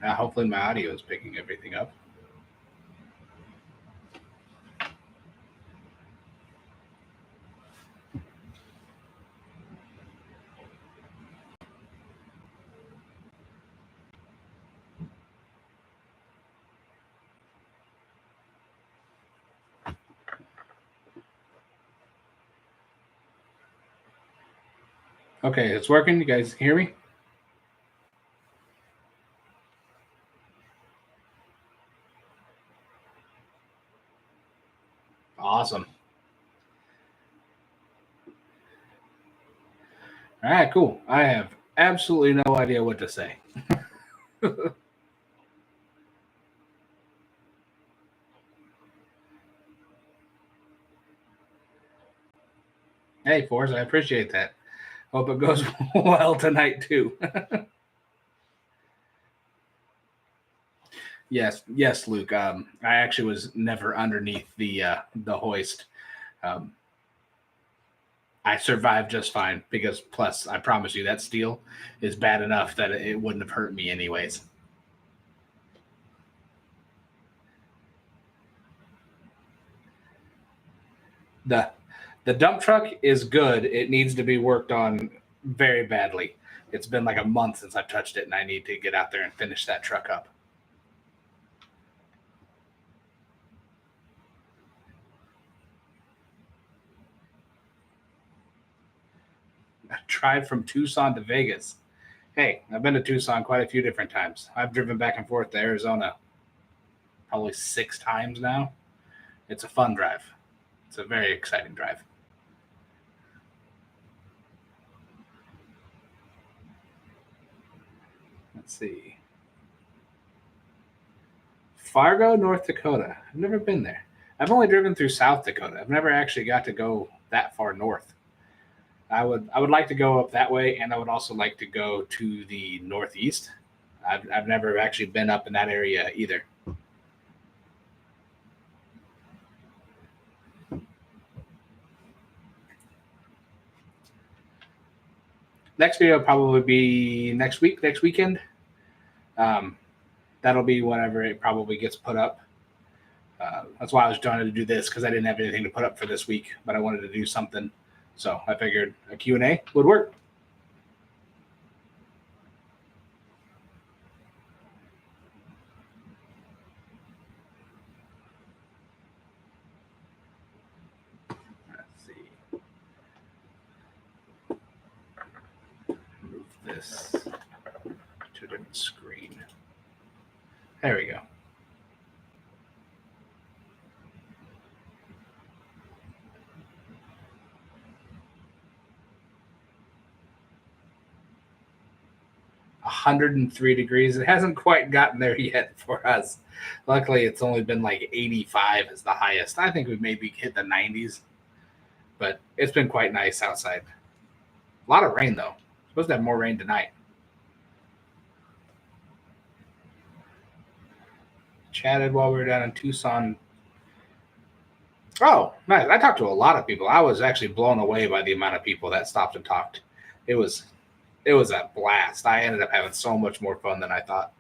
Hopefully my audio is picking everything up. Okay, it's working. You guys hear me? Awesome. All right, cool. I have absolutely no idea what to say. Hey, Forrest, I appreciate that. Hope it goes well tonight too. Yes, Luke. I actually was never underneath the hoist. Um, I survived just fine because, plus, I promise you, that steel is bad enough that it wouldn't have hurt me anyways. the The dump truck is good. It needs to be worked on very badly. It's been like a month since I've touched it, and I need to get out there and finish that truck up. I drive from Tucson to Vegas. Hey, I've been to Tucson quite a few different times. I've driven back and forth to Arizona probably 6 times now. It's a fun drive. It's a very exciting drive. Let's see. Fargo, North Dakota. I've never been there. I've only driven through South Dakota. I've never actually got to go that far north. I would like to go up that way, and I would also like to go to the Northeast. I've never actually been up in that area either. Next video will probably be next week, next weekend. That'll be whenever it probably gets put up. That's why I was trying to do this, because I didn't have anything to put up for this week, but I wanted to do something. So I figured a Q&A would work. Let's see. Move this to a different screen. There we go. $103. It hasn't quite gotten there yet for us. Luckily, it's only been like 85 is the highest. I think we maybe hit the 90s, but it's been quite nice outside. A lot of rain though. Supposed to have more rain tonight. Chatted while we were down in Tucson. Oh, nice. I talked to a lot of people. I was actually blown away by the amount of people that stopped and talked. It was a blast. I ended up having so much more fun than I thought.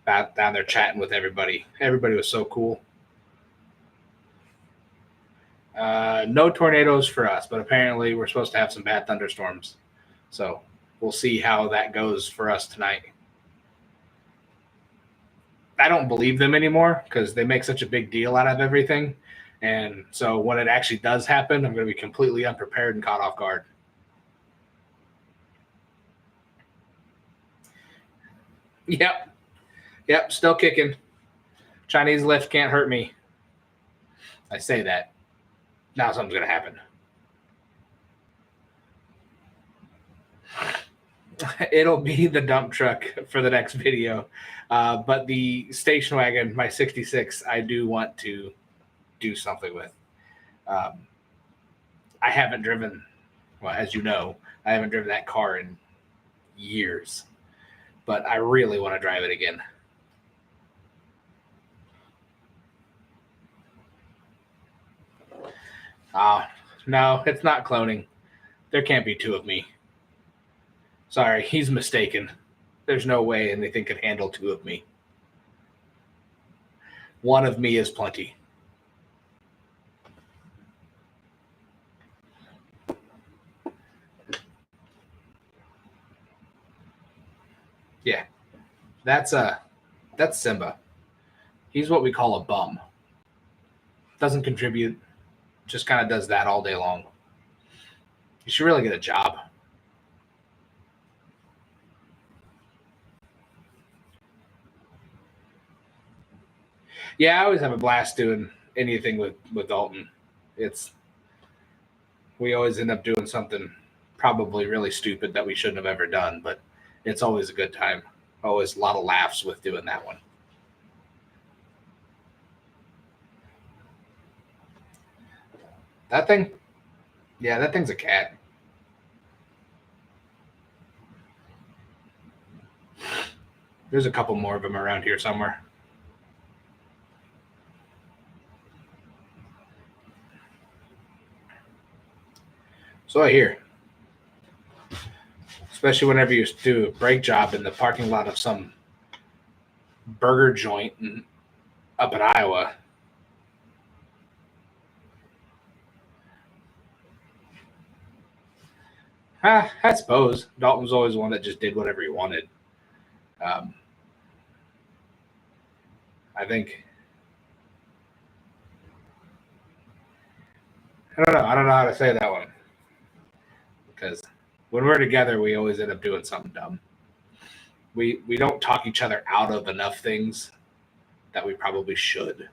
Down there chatting with everybody. Everybody was so cool. No tornadoes for us, but apparently we're supposed to have some bad thunderstorms. So we'll see how that goes for us tonight. I don't believe them anymore because they make such a big deal out of everything. And so when it actually does happen, I'm going to be completely unprepared and caught off guard. Yep, still kicking. Chinese lift can't hurt me. I say that. Now something's going to happen. It'll be the dump truck for the next video. But the station wagon, my 66, I do want to do something with. I haven't driven, well, as you know, I haven't driven that car in years. But I really want to drive it again. No, it's not cloning. There can't be two of me. Sorry, he's mistaken. There's no way anything could handle two of me. One of me is plenty. Yeah, that's Simba. He's what we call a bum. Doesn't contribute, just kind of does that all day long. You should really get a job. Yeah, I always have a blast doing anything with Dalton. We always end up doing something probably really stupid that we shouldn't have ever done, but it's always a good time. Always a lot of laughs with doing that one. That thing? Yeah, that thing's a cat. There's a couple more of them around here somewhere. So I hear. Especially whenever you do a brake job in the parking lot of some burger joint up in Iowa. I suppose Dalton was always one that just did whatever he wanted. I think. I don't know. I don't know how to say that one because when we're together, we always end up doing something dumb. We don't talk each other out of enough things that we probably should.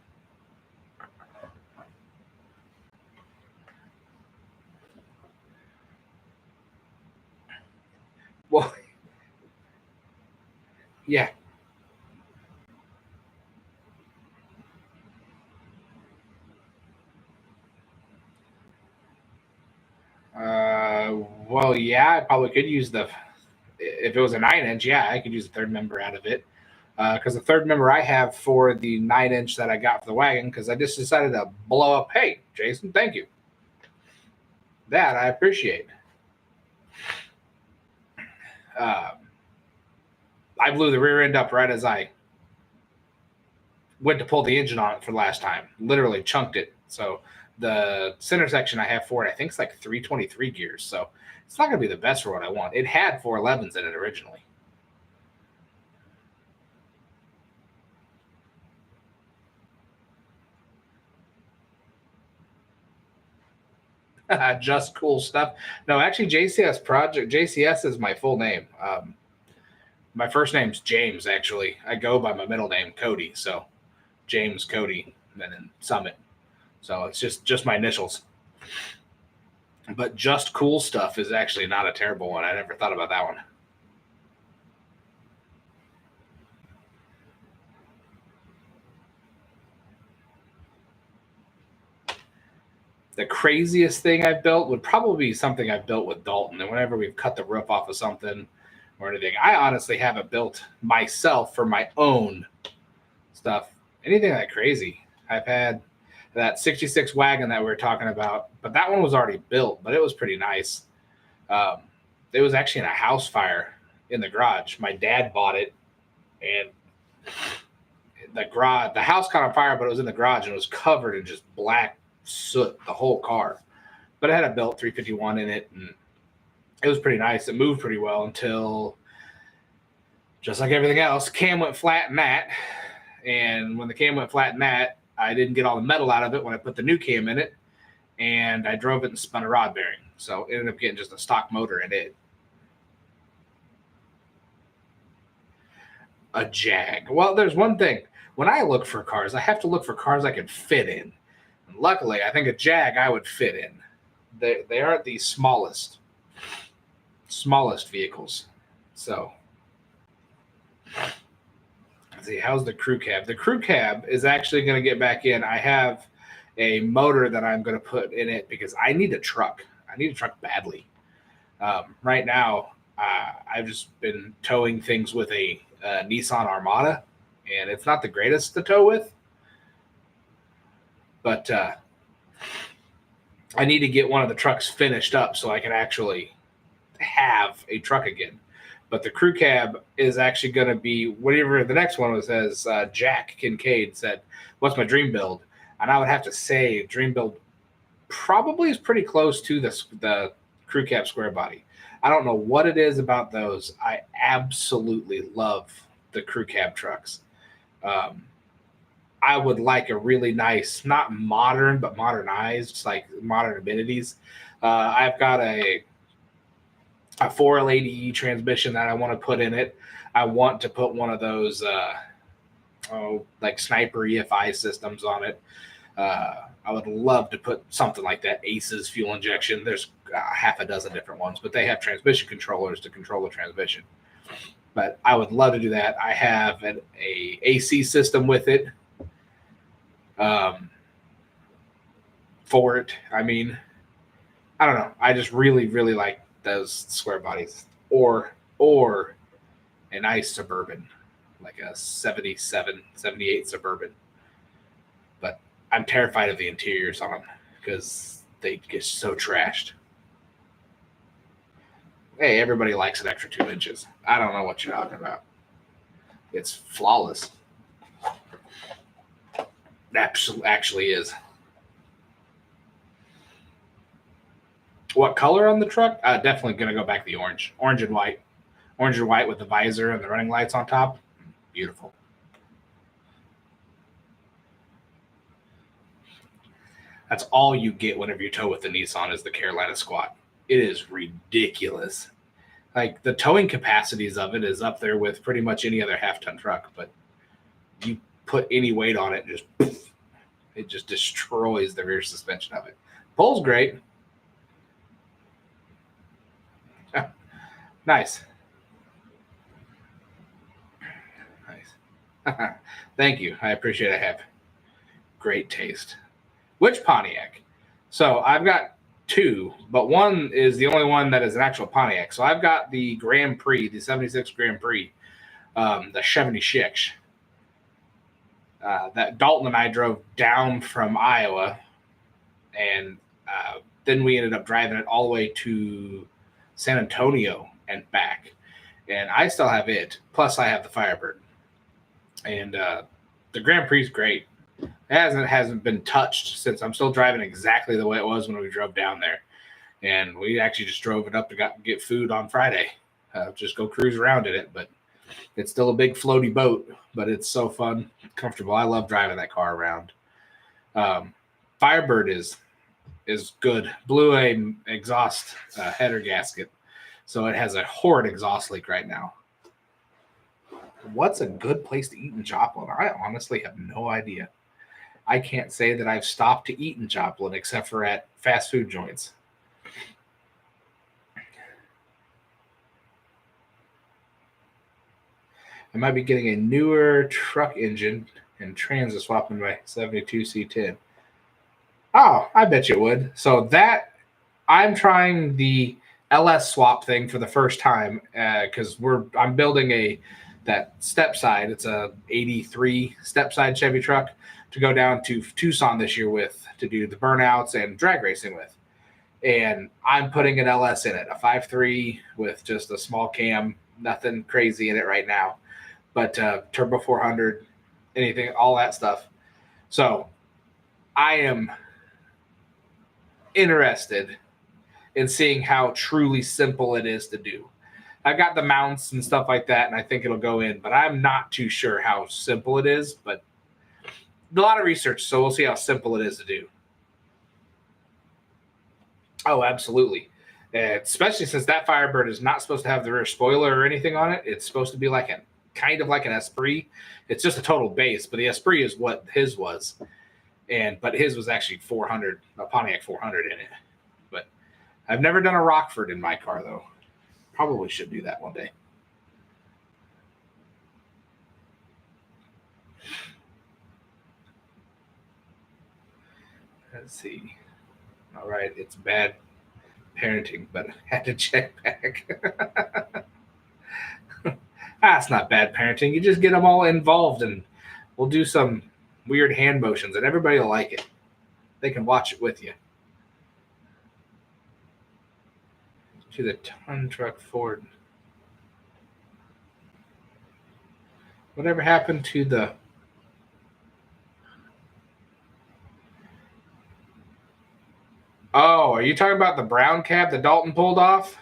Well, yeah. Well, yeah, I probably could use if it was a 9-inch, yeah, I could use a third member out of it. Because the third member I have for the 9-inch that I got for the wagon, because I just decided to blow up. Hey, Jason, thank you. That I appreciate. I blew the rear end up right as I went to pull the engine on it for the last time. Literally chunked it. So the center section I have for it, I think it's like 323 gears. So it's not going to be the best for what I want. It had 411s in it originally. Just cool stuff. No, actually, JCS is my full name. My first name's James, actually. I go by my middle name, Cody. So James Cody, and then Summit. So it's just my initials. But Just Cool Stuff is actually not a terrible one. I never thought about that one. The craziest thing I've built would probably be something I've built with Dalton. And whenever we've cut the roof off of something or anything, I honestly haven't built myself for my own stuff. Anything that crazy. I've had that 66 wagon that we were talking about, but that one was already built, but it was pretty nice. It was actually in a house fire in the garage. My dad bought it, and the house caught on fire, but it was in the garage and it was covered in just black soot, the whole car. But it had a built 351 in it, and it was pretty nice. It moved pretty well until, just like everything else, cam went flat in that. And when the cam went flat in that, I didn't get all the metal out of it when I put the new cam in it, and I drove it and spun a rod bearing. So it ended up getting just a stock motor in it. A Jag. Well, there's one thing. When I look for cars, I have to look for cars I can fit in. And luckily, I think a Jag I would fit in. They aren't the smallest vehicles. So, let's see, how's the crew cab? The crew cab is actually going to get back in. I have a motor that I'm going to put in it because I need a truck. I need a truck badly. Right now, I've just been towing things with a Nissan Armada, and it's not the greatest to tow with. But I need to get one of the trucks finished up so I can actually have a truck again. But the crew cab is actually going to be whatever the next one was. As Jack Kincaid said, "What's my dream build?" And I would have to say, dream build probably is pretty close to the crew cab square body. I don't know what it is about those. I absolutely love the crew cab trucks. Um, I would like a really nice, not modern, but modernized, like modern amenities. I've got a 4L80E transmission that I want to put in it. I want to put one of those like sniper EFI systems on it. I would love to put something like that. Aces fuel injection. There's half a dozen different ones, but they have transmission controllers to control the transmission. But I would love to do that. I have a AC system with it for it. I mean, I don't know. I just really, really like those square bodies, or a nice Suburban, like a 77, 78 Suburban. But I'm terrified of the interiors on them because they get so trashed. Hey, everybody likes an extra 2 inches. I don't know what you're talking about. It's flawless. Actually is. What color on the truck? Definitely going to go back the orange. Orange and white. Orange and white with the visor and the running lights on top. Beautiful. That's all you get whenever you tow with the Nissan is the Carolina Squat. It is ridiculous. Like the towing capacities of it is up there with pretty much any other half-ton truck, but you put any weight on it, it just destroys the rear suspension of it. Pull's great. Nice. Nice. Thank you. I appreciate it. I have great taste. Which Pontiac? So I've got two, but one is the only one that is an actual Pontiac. So I've got the Grand Prix, the 76 Grand Prix, the 76. That Dalton and I drove down from Iowa, and then we ended up driving it all the way to San Antonio and back. And I still have it. Plus, I have the Firebird. And the Grand Prix is great. It hasn't been touched since. I'm still driving exactly the way it was when we drove down there. And we actually just drove it up to get food on Friday. Just go cruise around in it. But it's still a big floaty boat, but it's so fun, comfortable. I love driving that car around. Firebird is good. Blew a exhaust header gasket, so it has a horrid exhaust leak right now. What's a good place to eat in Joplin? I honestly have no idea. I can't say that I've stopped to eat in Joplin except for at fast food joints. I might be getting a newer truck engine and trans to swap in my 72 C10. Oh, I bet you would. So that I'm trying the LS swap thing for the first time because I'm building that step side. It's a 83 step side Chevy truck to go down to Tucson this year with to do the burnouts and drag racing with. And I'm putting an LS in it, a 5.3 with just a small cam, nothing crazy in it right now, but turbo 400, anything, all that stuff. So I am interested in seeing how truly simple it is to do. I've got the mounts and stuff like that, and I think it'll go in, but I'm not too sure how simple it is, but a lot of research, so we'll see how simple it is to do. Oh, absolutely. Especially since that Firebird is not supposed to have the rear spoiler or anything on it. It's supposed to be like kind of like an Esprit. It's just a total base, but the Esprit is what his was. But his was actually 400, a Pontiac 400 in it. But I've never done a Rockford in my car, though. Probably should do that one day. Let's see. All right, it's bad parenting, but I had to check back. That's not bad parenting. You just get them all involved, and we'll do some weird hand motions, and everybody will like it. They can watch it with you. To the ton truck Ford. Whatever happened to the... Oh, are you talking about the brown cab that Dalton pulled off?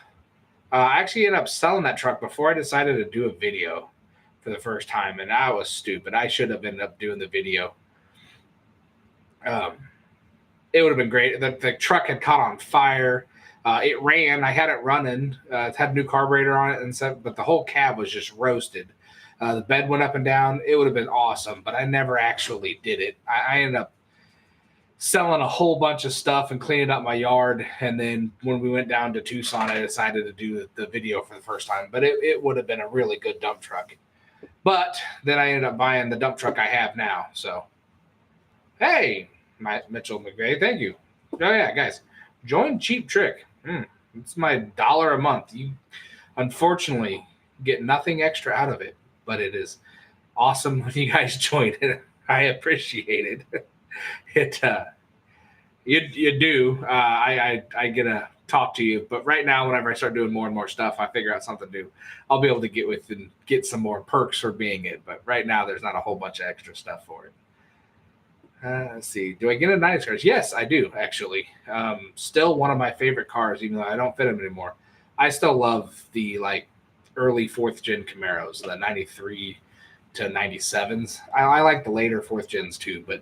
I actually ended up selling that truck before I decided to do a video for the first time, and I was stupid. I should have ended up doing the video. It would have been great. The truck had caught on fire. It ran. I had it running. It had a new carburetor on it, and stuff, but the whole cab was just roasted. The bed went up and down. It would have been awesome, but I never actually did it. I ended up selling a whole bunch of stuff and cleaning up my yard. And then when we went down to Tucson, I decided to do the video for the first time. But it would have been a really good dump truck. But then I ended up buying the dump truck I have now. So, hey, Mitchell McVeigh, thank you. Oh, yeah, guys, join Cheap Trick. It's my $1 a month. You unfortunately get nothing extra out of it, but it is awesome when you guys join it. I appreciate it. You do. I get to talk to you, but right now, whenever I start doing more and more stuff, I figure out something new. I'll be able to get with and get some more perks for being it. But right now, there's not a whole bunch of extra stuff for it. Let's see. Do I get a 90s cars? Yes, I do, actually. Still one of my favorite cars, even though I don't fit them anymore. I still love the early 4th gen Camaros, the 93 to 97s. I like the later 4th gens too, but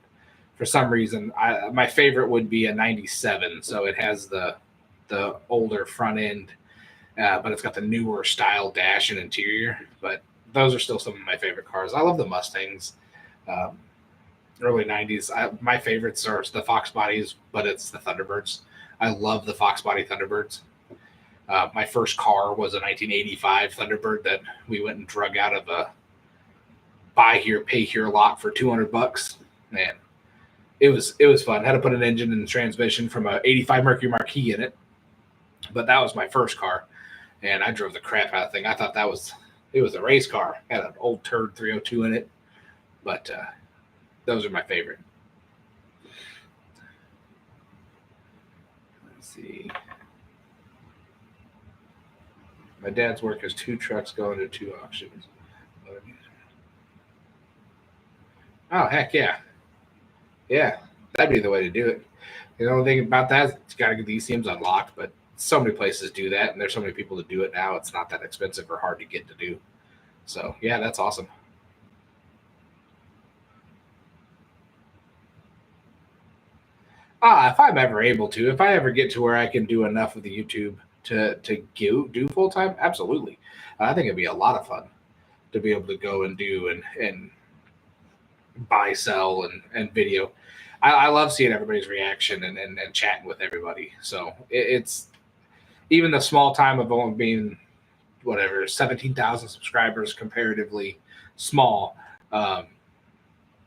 for some reason, my favorite would be a 97. So it has the older front end, but it's got the newer style dash and interior. But those are still some of my favorite cars. I love the Mustangs. Early 90s. My favorites are the Fox bodies, but it's the Thunderbirds. I love the Fox body Thunderbirds. My first car was a 1985 Thunderbird that we went and drug out of a buy here, pay here lot for $200. Man, it was fun. I had to put an engine and transmission from a 85 Mercury Marquis in it, but that was my first car, and I drove the crap out of the thing. I thought it was a race car. It had an old turd 302 in it, but those are my favorite. Let's see. My dad's work has 2 trucks going to 2 auctions. Oh, heck yeah. Yeah, that'd be the way to do it. The only thing about that is you got to get the ECMs unlocked, but so many places do that, and there's so many people to do it now. It's not that expensive or hard to get to do. So, yeah, that's awesome. If I'm ever able to, if I ever get to where I can do enough of the YouTube to do full time, absolutely. I think it'd be a lot of fun to be able to go and do and buy, sell, and video. I love seeing everybody's reaction and chatting with everybody. So it's even the small time of only being 17,000 subscribers, comparatively small.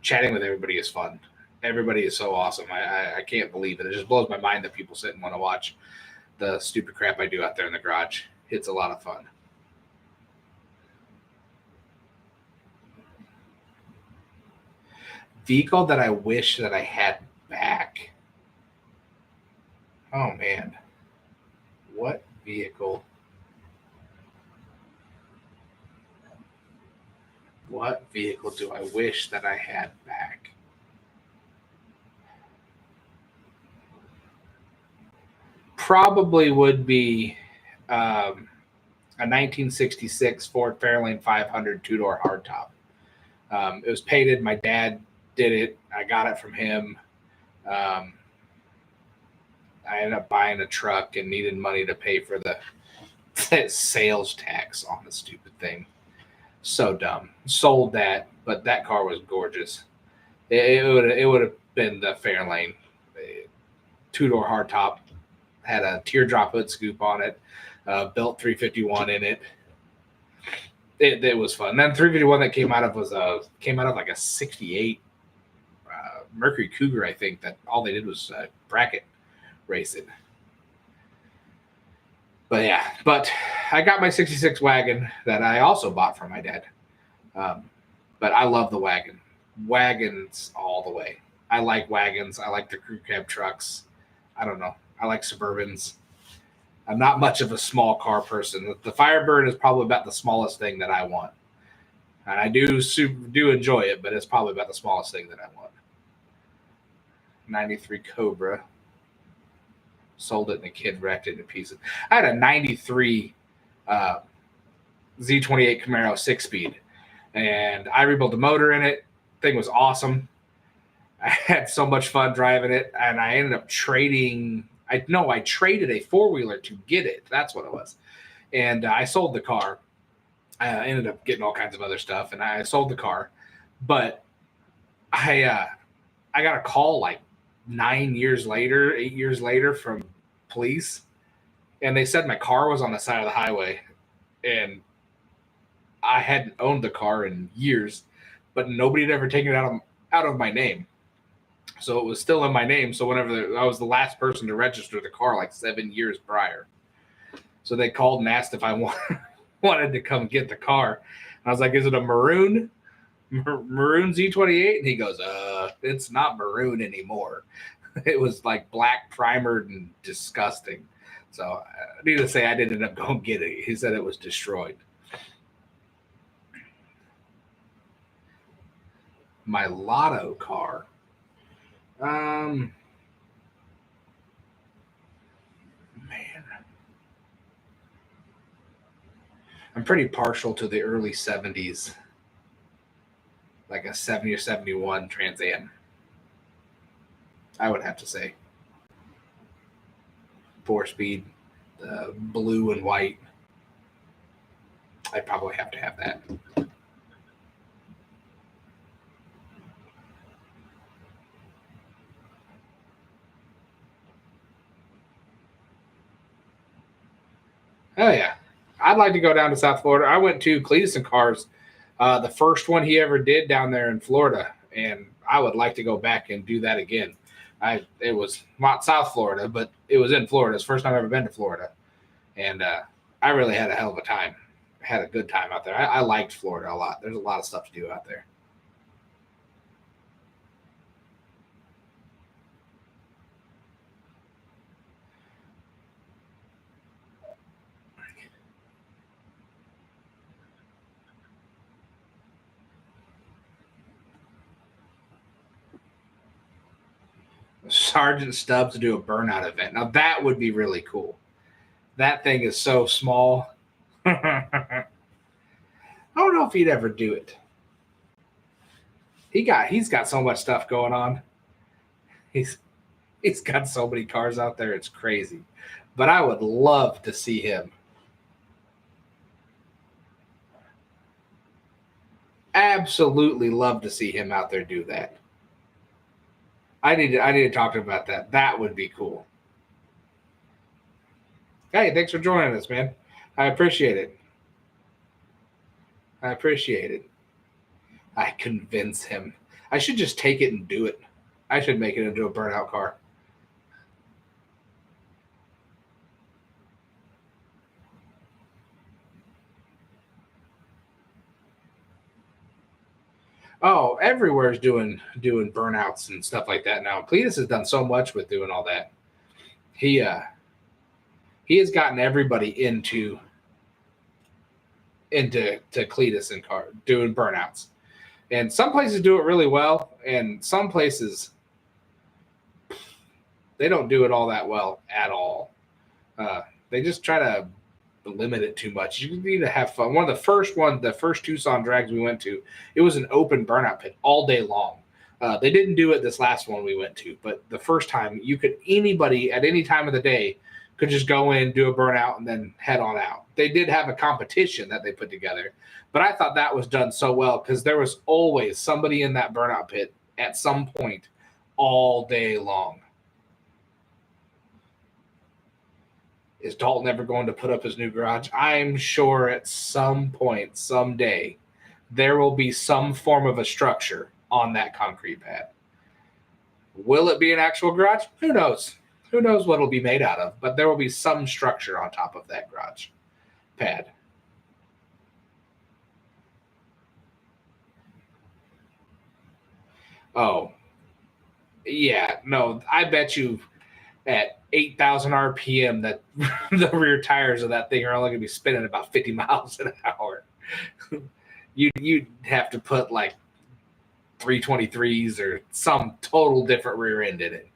Chatting with everybody is fun. Everybody is so awesome. I can't believe it. It just blows my mind that people sit and want to watch the stupid crap I do out there in the garage. It's a lot of fun. Vehicle that I wish that I had back. Oh, man. What vehicle? What vehicle do I wish that I had back? Probably would be a 1966 Ford Fairlane 500 2-door hardtop. It was painted. My dad did it. I got it from him. I ended up buying a truck and needed money to pay for the sales tax on the stupid thing. So dumb. Sold that, but that car was gorgeous. It would have been the Fairlane 2-door hardtop. Had a teardrop hood scoop on it. Built 351 in it. It was fun. And then 351 that came out of like a 68 Mercury Cougar, I think, that all they did was bracket race it. But I got my 66 wagon that I also bought from my dad. But I love the wagon. Wagons all the way. I like wagons. I like the crew cab trucks. I don't know. I like Suburbans. I'm not much of a small car person. The Firebird is probably about the smallest thing that I want. And I do enjoy it, but it's probably about the smallest thing that I want. 93 Cobra. Sold it and the kid wrecked it in pieces. I had a 93 Z28 Camaro 6-speed, and I rebuilt the motor in it. Thing was awesome. I had so much fun driving it, and I ended up trading. I traded a 4-wheeler to get it. That's what it was. And I sold the car. I ended up getting all kinds of other stuff, and I sold the car. But I got a call like 8 years later from police, and they said my car was on the side of the highway, and I hadn't owned the car in years, but nobody had ever taken it out of my name. So it was still in my name. So I was the last person to register the car like 7 years prior. So they called and asked if I wanted to come get the car. And I was like, is it a maroon Z28? And he goes, it's not maroon anymore. It was like black primered and disgusting. So I need to say I didn't end up going get it. He said it was destroyed. My lotto car. Man. I'm pretty partial to the early 70s. Like a 70 or 71 Trans Am. I would have to say. 4-speed, blue and white. I'd probably have to have that. Oh, yeah. I'd like to go down to South Florida. I went to Cletus and Cars, the first one he ever did down there in Florida, and I would like to go back and do that again. It was not South Florida, but it was in Florida. It's the first time I've ever been to Florida, and I really had a hell of a time. Had a good time out there. I liked Florida a lot. There's a lot of stuff to do out there. Sergeant Stubbs to do a burnout event. Now that would be really cool. That thing is so small. I don't know if he'd ever do it. He's got so much stuff going on. He's got so many cars out there, it's crazy. But I would love to see him. Absolutely love to see him out there do that. I need to talk to him about that. That would be cool. Hey, thanks for joining us, man. I appreciate it. I convince him. I should just take it and do it. I should make it into a burnout car. Oh, everywhere's doing burnouts and stuff like that now. Cletus has done so much with doing all that. He has gotten everybody into Cletus and car doing burnouts. And some places do it really well, and some places they don't do it all that well at all. They just try to limit it too much. You need to have fun. The first Tucson drags we went to, it was an open burnout pit all day long. They didn't do it this last one we went to, but the first time anybody at any time of the day could just go in, do a burnout, and then head on out. They did have a competition that they put together, but I thought that was done so well because there was always somebody in that burnout pit at some point all day long. Is Dalton ever going to put up his new garage? I'm sure at some point, someday, there will be some form of a structure on that concrete pad. Will it be an actual garage? Who knows? Who knows what it'll be made out of? But there will be some structure on top of that garage pad. Oh, yeah. No, I bet you at 8,000 RPM that the rear tires of that thing are only going to be spinning about 50 miles an hour. You'd have to put like 323s or some total different rear end in it.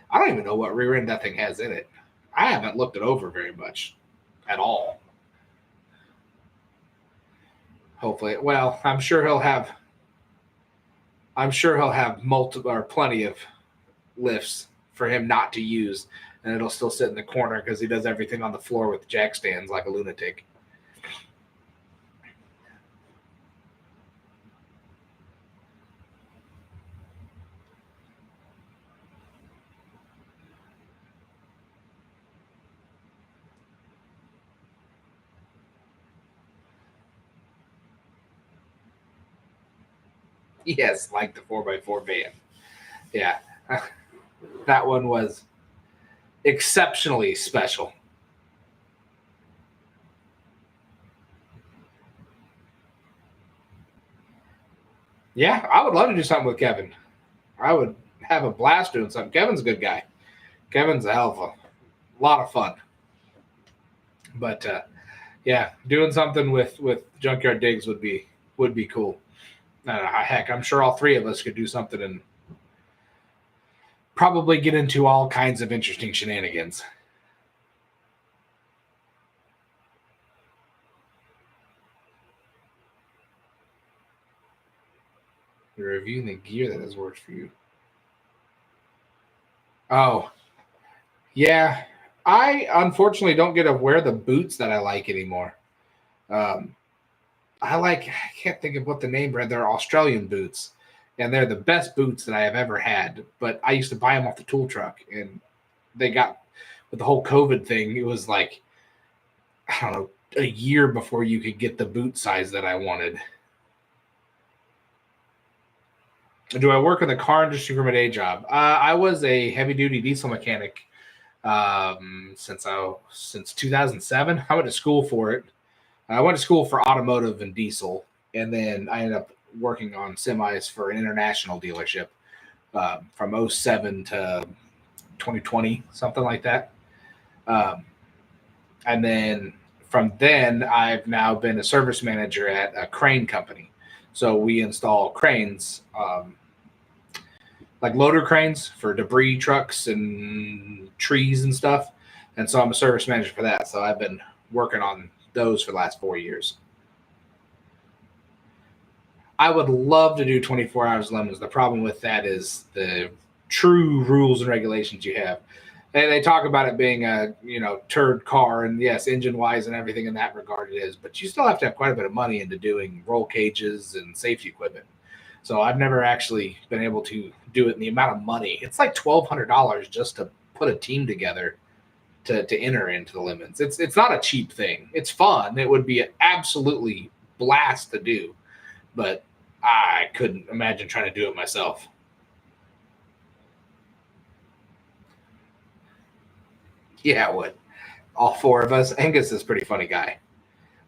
I don't even know what rear end that thing has in it. I haven't looked it over very much at all. Hopefully, well, I'm sure he'll have multiple or plenty of lifts for him not to use, and it'll still sit in the corner because he does everything on the floor with jack stands like a lunatic. Yes, like the 4x4 van. Yeah, that one was exceptionally special. Yeah, I would love to do something with Kevin. I would have a blast doing something. Kevin's a good guy. Kevin's a hell of a lot of fun. But yeah, doing something with Junkyard Digs would be cool. Heck, I'm sure all three of us could do something and probably get into all kinds of interesting shenanigans. You're reviewing the gear that has worked for you. Oh, yeah. I unfortunately don't get to wear the boots that I like anymore. I can't think of what the name brand. They're Australian boots, and they're the best boots that I have ever had. But I used to buy them off the tool truck, and they got with the whole COVID thing. It was like I don't know, a year before you could get the boot size that I wanted. Do I work in the car industry from a day job? I was a heavy duty diesel mechanic since 2007. I went to school for it. I went to school for automotive and diesel, and then I ended up working on semis for an international dealership from 07 to 2020, something like that. And then from then, I've now been a service manager at a crane company. So we install cranes, like loader cranes for debris trucks and trees and stuff. And so I'm a service manager for that. So I've been working on those for the last 4 years. I would love to do 24 hours lemons. The problem with that is the true rules and regulations you have. And they talk about it being a, turd car, and yes, engine wise and everything in that regard it is, but you still have to have quite a bit of money into doing roll cages and safety equipment. So I've never actually been able to do it in the amount of money. It's like $1,200 just to put a team together to enter into the lemons. It's not a cheap thing. It's fun. It would be an absolutely blast to do, but I couldn't imagine trying to do it myself. Yeah, it would. All four of us. Angus is a pretty funny guy.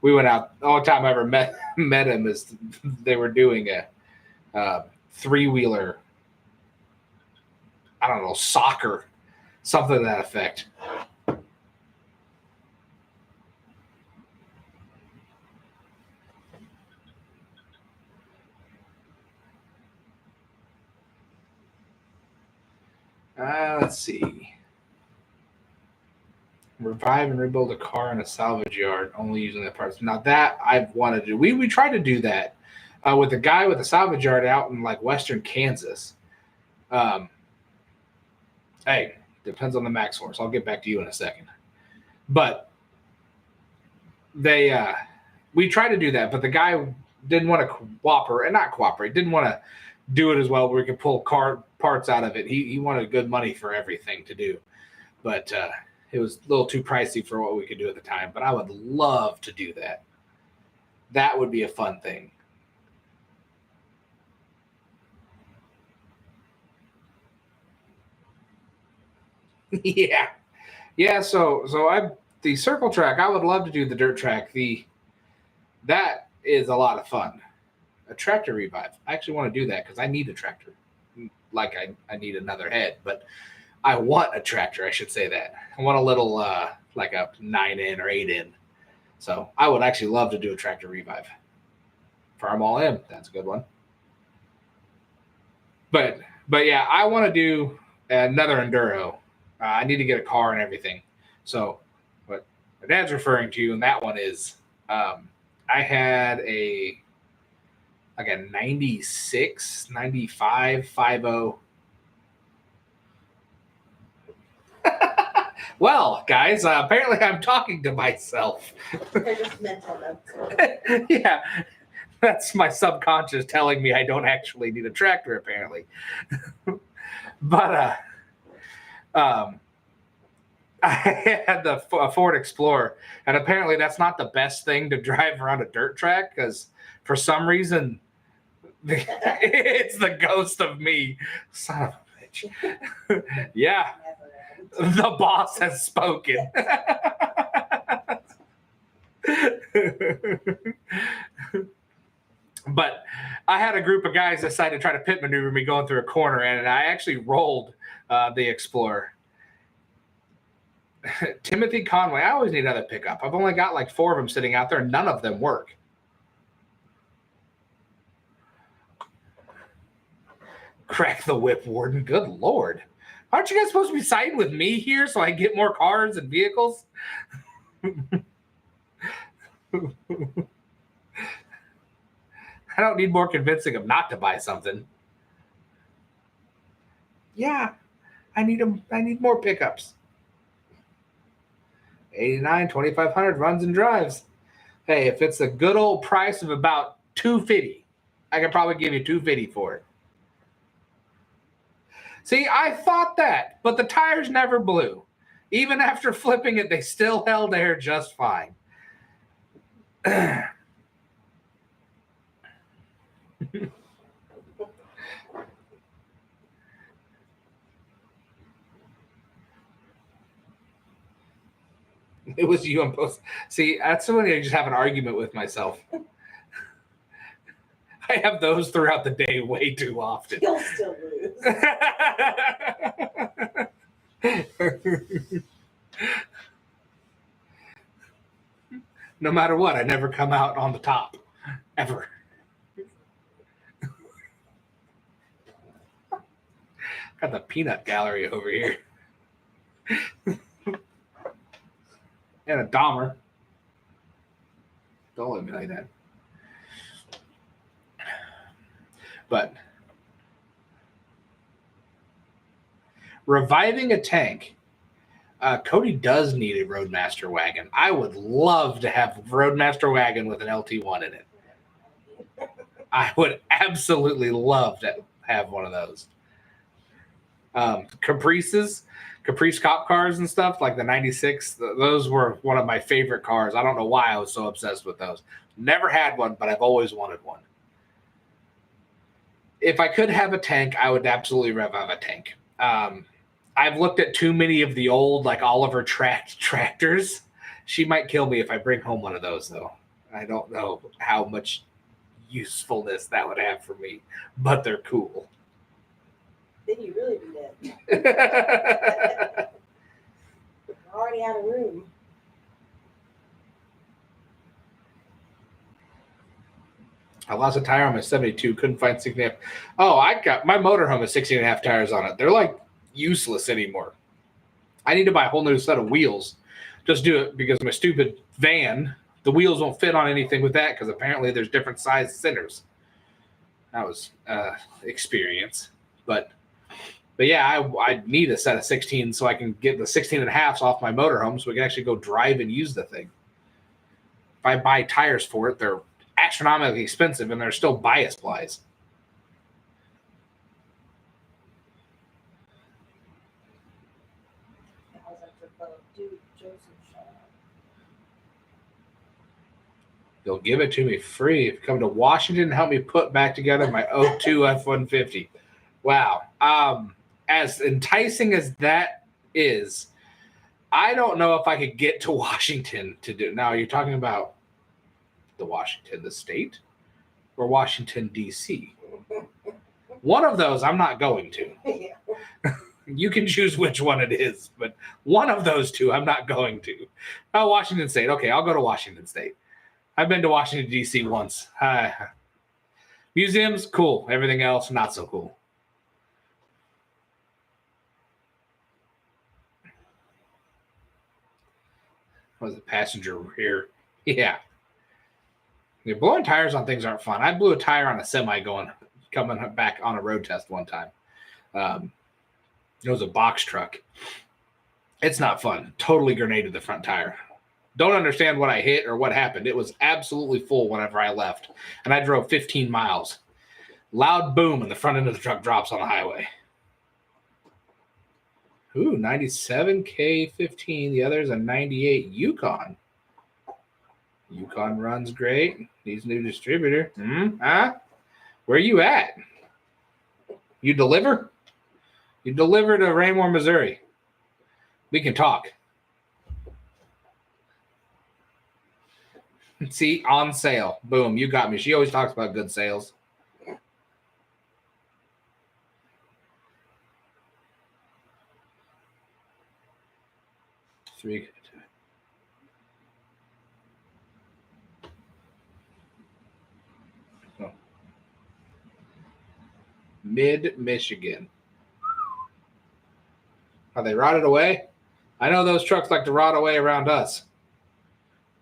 We went out. The only time I ever met him is they were doing a three-wheeler, I don't know, soccer, something to that effect. Let's see. Revive and rebuild a car in a salvage yard, only using the parts. Now that I've wanted to do. We tried to do that with a guy with a salvage yard out in like western Kansas. Hey, depends on the max horse. I'll get back to you in a second. But we tried to do that, but the guy didn't want to cooperate, didn't want to do it as well where we could pull car parts out of it. He wanted good money for everything to do. But it was a little too pricey for what we could do at the time, but I would love to do that. That would be a fun thing. Yeah. Yeah, so the circle track, I would love to do the dirt track. That is a lot of fun. A tractor revive. I actually want to do that because I need a tractor. Like I need another head, but I want a tractor. I should say that. I want a little like a 9N or 8N. So I would actually love to do a tractor revive. Farm all in, that's a good one. But yeah, I want to do another enduro. I need to get a car and everything. So what my dad's referring to, and that one is, I had a 96, 95, 50. Well, guys, apparently I'm talking to myself. They're just mental notes. Yeah, that's my subconscious telling me I don't actually need a tractor, apparently. But I had the Ford Explorer, and apparently that's not the best thing to drive around a dirt track because for some reason it's the ghost of me. Son of a bitch. Yeah, the boss has spoken. But I had a group of guys decide to try to pit maneuver me going through a corner, and I actually rolled the Explorer. Timothy Conway. I always need another pickup. I've only got like 4 of them sitting out there, and none of them work. Crack the whip, Warden. Good Lord. Aren't you guys supposed to be siding with me here so I get more cars and vehicles? I don't need more convincing them not to buy something. Yeah, I need them. I need more pickups. 89, 2,500 runs and drives. Hey, if it's a good old price of about $250, I can probably give you $250 for it. See, I thought that, but the tires never blew. Even after flipping it, they still held air just fine. It was you on post. See, that's when I just have an argument with myself. I have those throughout the day way too often. You'll still lose. No matter what, I never come out on the top. Ever. Got the peanut gallery over here. And a Dahmer. Don't let me like that. But reviving a tank. Cody does need a Roadmaster wagon. I would love to have a Roadmaster wagon with an LT1 in it. I would absolutely love to have one of those. Caprice cop cars and stuff, like the 96, those were one of my favorite cars. I don't know why I was so obsessed with those. Never had one, but I've always wanted one. If I could have a tank, I would absolutely revive a tank. I've looked at too many of the old, like Oliver tractors. She might kill me if I bring home one of those, though. I don't know how much usefulness that would have for me, but they're cool. Then you really be dead. We're already out of room. I lost a tire on my 72. Couldn't find 16.5. Oh, I got my motorhome has 16.5 tires on it. They're like useless anymore. I need to buy a whole new set of wheels. Just do it because my stupid van, the wheels won't fit on anything with that because apparently there's different size centers. That was experience. But yeah, I need a set of 16 so I can get the 16.5s off my motorhome so we can actually go drive and use the thing. If I buy tires for it, they're astronomically expensive and they're still bias plies. They'll give it to me free if you come to Washington and help me put back together my 02 F-150. Wow. As enticing as that is, I don't know if I could get to Washington to do. Now, you're talking about the Washington, the state, or Washington, D.C.? One of those I'm not going to. You can choose which one it is, but one of those two I'm not going to. Oh, Washington State. Okay, I'll go to Washington State. I've been to Washington, D.C. once. Museums, cool. Everything else, not so cool. Was it passenger rear? Yeah. Blowing tires on things aren't fun. I blew a tire on a semi coming back on a road test one time. It was a box truck. It's not fun. Totally grenaded the front tire. Don't understand what I hit or what happened. It was absolutely full whenever I left. And I drove 15 miles. Loud boom, and the front end of the truck drops on the highway. Ooh, 97 K15. The other's a 98 Yukon. Yukon runs great. Needs new distributor. Where you at? You deliver? You deliver to Raymore, Missouri. We can talk. See, on sale. Boom, you got me. She always talks about good sales. Three. Oh. Mid-Michigan. Are they rotted away? I know those trucks like to rot away around us.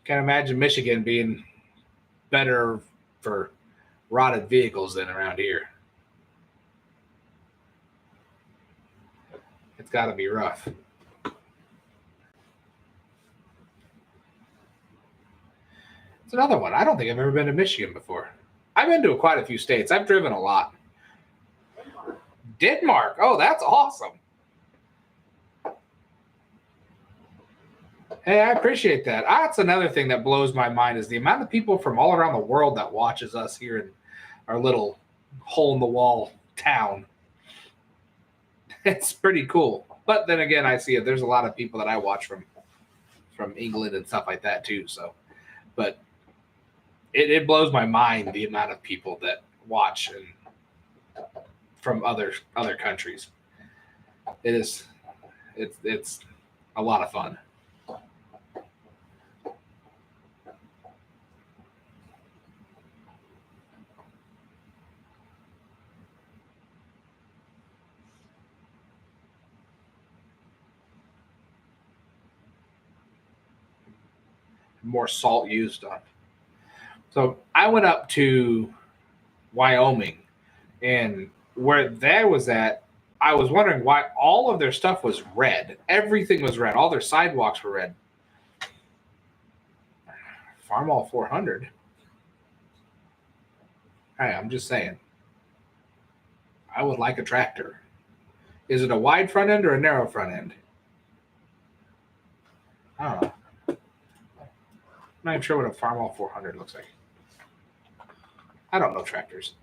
Can't imagine Michigan being better for rotted vehicles than around here. It's got to be rough. It's another one. I don't think I've ever been to Michigan before. I've been to quite a few states. I've driven a lot. Denmark. Oh, that's awesome. Hey, I appreciate that. That's another thing that blows my mind is the amount of people from all around the world that watches us here in our little hole-in-the-wall town. It's pretty cool. But then again, I see it. There's a lot of people that I watch from England and stuff like that too. So, but it blows my mind the amount of people that watch and from other countries. It's a lot of fun. More salt used on. So I went up to Wyoming, and where that was at, I was wondering why all of their stuff was red. Everything was red. All their sidewalks were red. Farmall 400. Hey, I'm just saying. I would like a tractor. Is it a wide front end or a narrow front end? I don't know. I'm not even sure what a Farmall 400 looks like. I don't know tractors.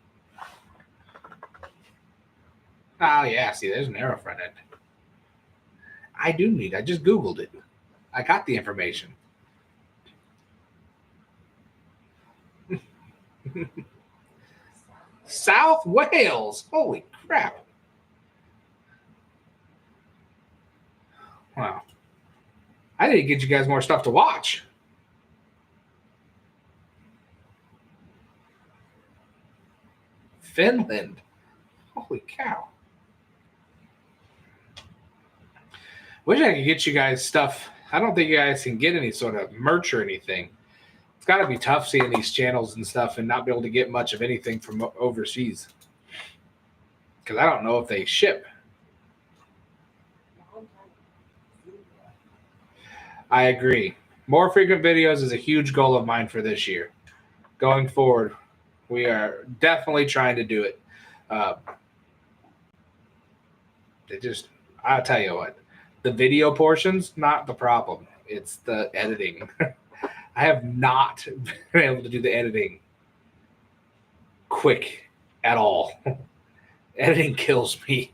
Oh, yeah. See, there's an narrow front end. I just Googled it. I got the information. South Wales. Holy crap. Wow. I need to get you guys more stuff to watch. Finland. Holy cow. Wish I could get you guys stuff. I don't think you guys can get any sort of merch or anything. It's got to be tough seeing these channels and stuff and not be able to get much of anything from overseas. Because I don't know if they ship. I agree. More frequent videos is a huge goal of mine for this year. Going forward, we are definitely trying to do it. I'll tell you what, the video portions, not the problem. It's the editing. I have not been able to do the editing quick at all. Editing kills me.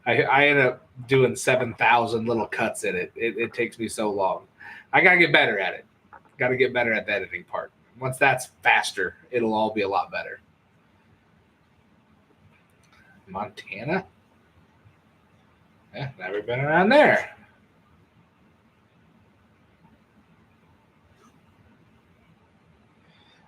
I end up doing 7,000 little cuts in it. It takes me so long. I got to get better at it. Got to get better at the editing part. Once that's faster, it'll all be a lot better. Montana? Yeah, never been around there.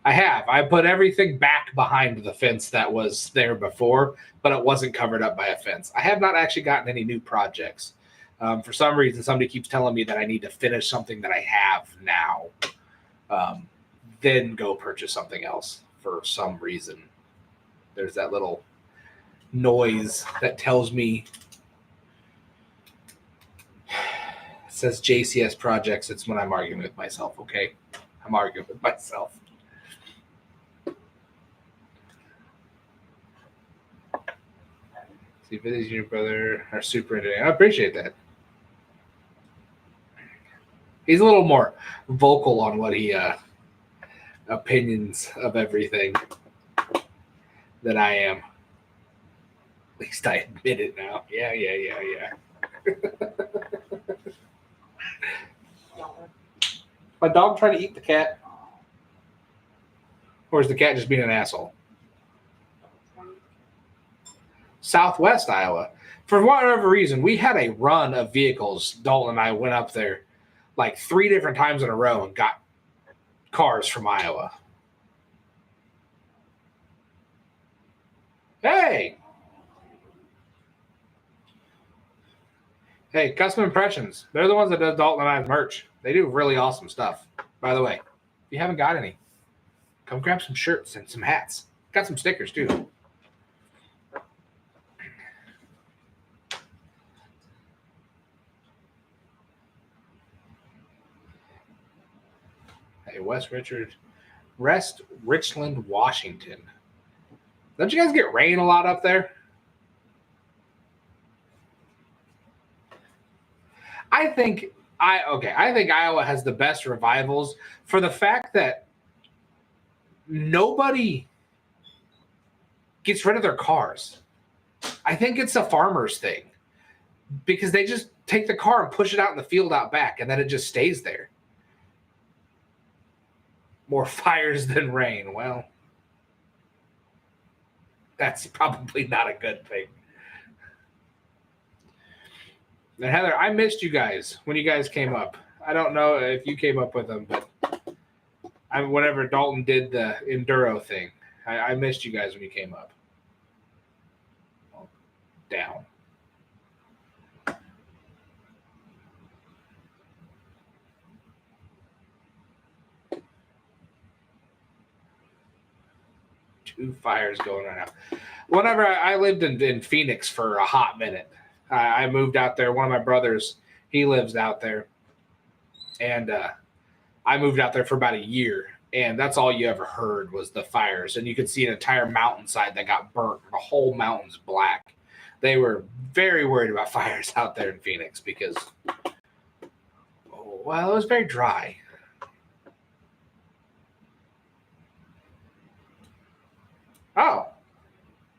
I have. I put everything back behind the fence that was there before, but it wasn't covered up by a fence. I have not actually gotten any new projects. For some reason, somebody keeps telling me that I need to finish something that I have now, then go purchase something else for some reason. There's that little noise that tells me it says JCS projects. It's when I'm arguing with myself, okay? I'm arguing with myself. See, videos your brother are super interesting. I appreciate that. He's a little more vocal on what he opinions of everything than I am. At least I admit it now. Yeah. My dog trying to eat the cat? Or is the cat just being an asshole? Southwest Iowa. For whatever reason, we had a run of vehicles. Dalton and I went up there like 3 different times in a row and got cars from Iowa. Hey, Custom Impressions. They're the ones that does Dalton and I's merch. They do really awesome stuff. By the way, if you haven't got any, come grab some shirts and some hats. Got some stickers too. Hey, Richland, Washington. Don't you guys get rain a lot up there? I think Iowa has the best revivals for the fact that nobody gets rid of their cars. I think it's a farmer's thing because they just take the car and push it out in the field out back, and then it just stays there. More fires than rain. Well, that's probably not a good thing. And Heather, I missed you guys when you guys came up. I don't know if you came up with them, but whenever Dalton did the enduro thing, I missed you guys when you came up. Down. Two fires going right now. Whenever I lived in Phoenix for a hot minute, I moved out there. One of my brothers, he lives out there. And I moved out there for about a year. And that's all you ever heard was the fires. And you could see an entire mountainside that got burnt. The whole mountain's black. They were very worried about fires out there in Phoenix because, well, it was very dry. Oh,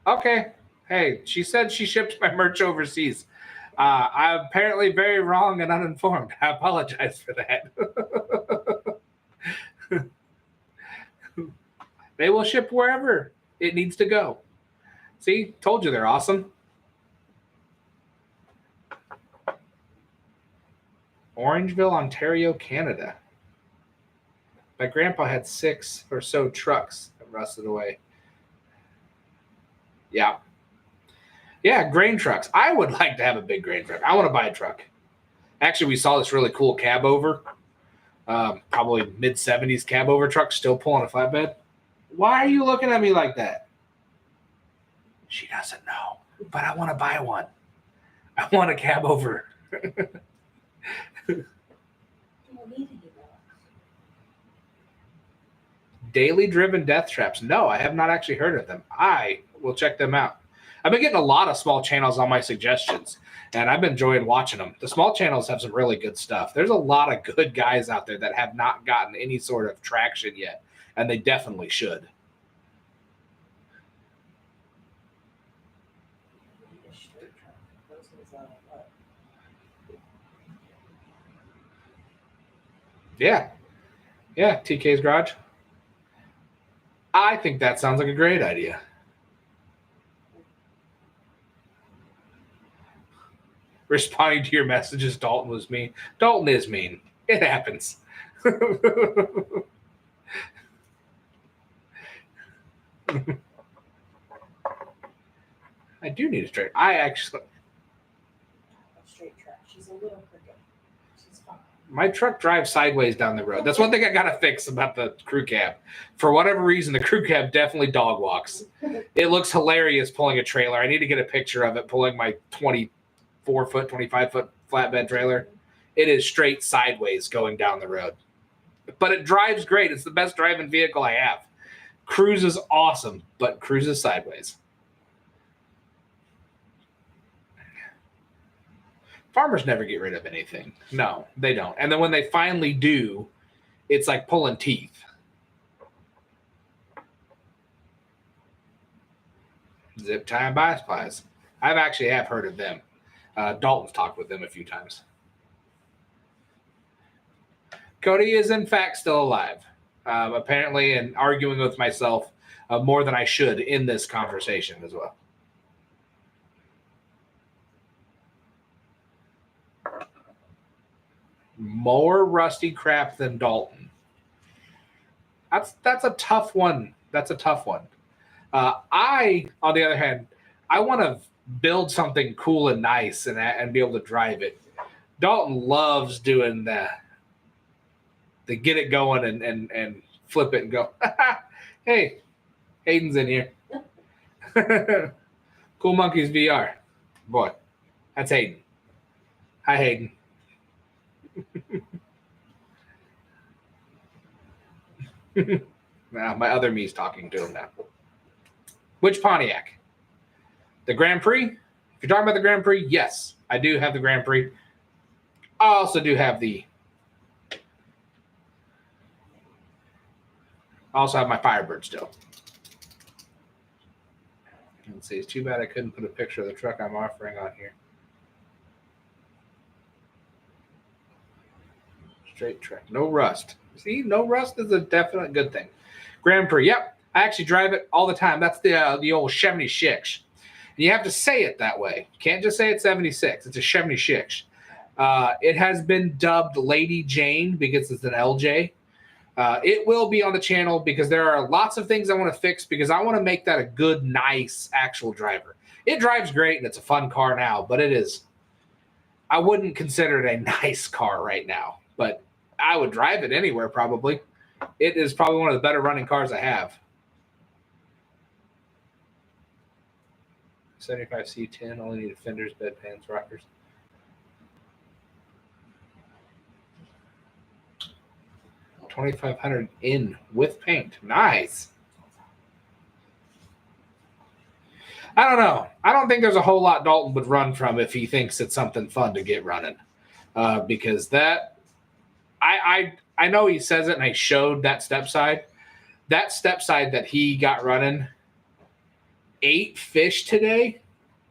okay. Hey, she said she shipped my merch overseas. I'm apparently very wrong and uninformed. I apologize for that. They will ship wherever it needs to go. See, told you they're awesome. Orangeville, Ontario, Canada. My grandpa had 6 or so trucks that rusted away. Yeah. Yeah, grain trucks. I would like to have a big grain truck. I want to buy a truck. Actually, we saw this really cool cab over, probably mid-70s cab over truck, still pulling a flatbed. Why are you looking at me like that? She doesn't know, but I want to buy one. I want a cab over. Daily driven death traps. No, I have not actually heard of them. I will check them out. I've been getting a lot of small channels on my suggestions, and I've been enjoying watching them. The small channels have some really good stuff. There's a lot of good guys out there that have not gotten any sort of traction yet, and they definitely should. Yeah. Yeah, TK's Garage. I think that sounds like a great idea. responding to your messages, Dalton was mean. Dalton is mean. It happens. I do need a straight. I actually. A straight track. She's a little crooked. She's fine. My truck drives sideways down the road. That's one thing I got to fix about the crew cab. For whatever reason, the crew cab definitely dog walks. It looks hilarious pulling a trailer. I need to get a picture of it pulling my 24-foot, 25-foot flatbed trailer. It is straight sideways going down the road. But it drives great. It's the best driving vehicle I have. Cruises awesome, but cruises sideways. Farmers never get rid of anything. No, they don't. And then when they finally do, it's like pulling teeth. Zip tie and bias plies. I've actually have heard of them. Dalton's talked with them a few times. Cody is in fact still alive. Apparently, and arguing with myself more than I should in this conversation as well. More rusty crap than Dalton. That's a tough one. That's a tough one. I, on the other hand, I want to build something cool and nice and be able to drive it. Dalton loves doing the get it going and flip it and go, hey, Hayden's in here. Cool Monkeys VR. Boy, that's Hayden. Hi, Hayden. Now, my other me's talking to him now. Which Pontiac? The Grand Prix? If you're talking about the Grand Prix, yes, I do have the Grand Prix. I also do have my Firebird still. Let's see. It's too bad I couldn't put a picture of the truck I'm offering on here. Straight track. No rust. See, no rust is a definite good thing. Grand Prix. Yep. I actually drive it all the time. That's the old 76. And you have to say it that way. You can't just say it's 76. It's a 76. It has been dubbed Lady Jane because it's an LJ. It will be on the channel because there are lots of things I want to fix because I want to make that a good, nice, actual driver. It drives great and it's a fun car now, but I wouldn't consider it a nice car right now, but I would drive it anywhere probably. It is probably one of the better running cars I have. 75 C10, only need fenders, bed pans, rockers. $2,500 in with paint. Nice. I don't know. I don't think there's a whole lot Dalton would run from if he thinks it's something fun to get running. Because that, I know he says it and I showed that step side. That step side that he got running, 8 fish today.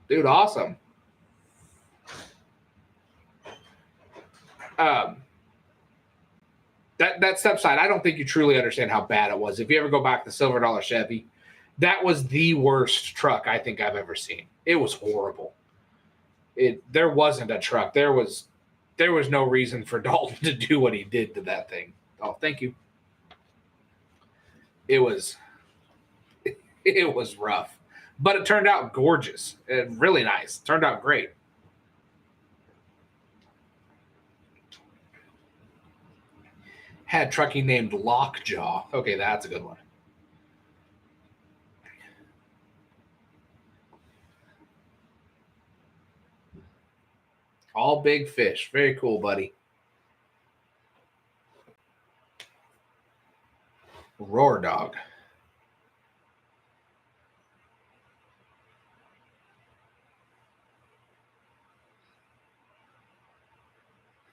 Dude, awesome. That step side, I don't think you truly understand how bad it was. If you ever go back to Silver Dollar Chevy, that was the worst truck I think I've ever seen. It was horrible. There wasn't a truck. There was no reason for Dalton to do what he did to that thing. Oh, thank you. It was rough, but it turned out gorgeous and really nice. Turned out great. Had trucking named Lockjaw. Okay, that's a good one. All big fish. Very cool, buddy. Roar Dog.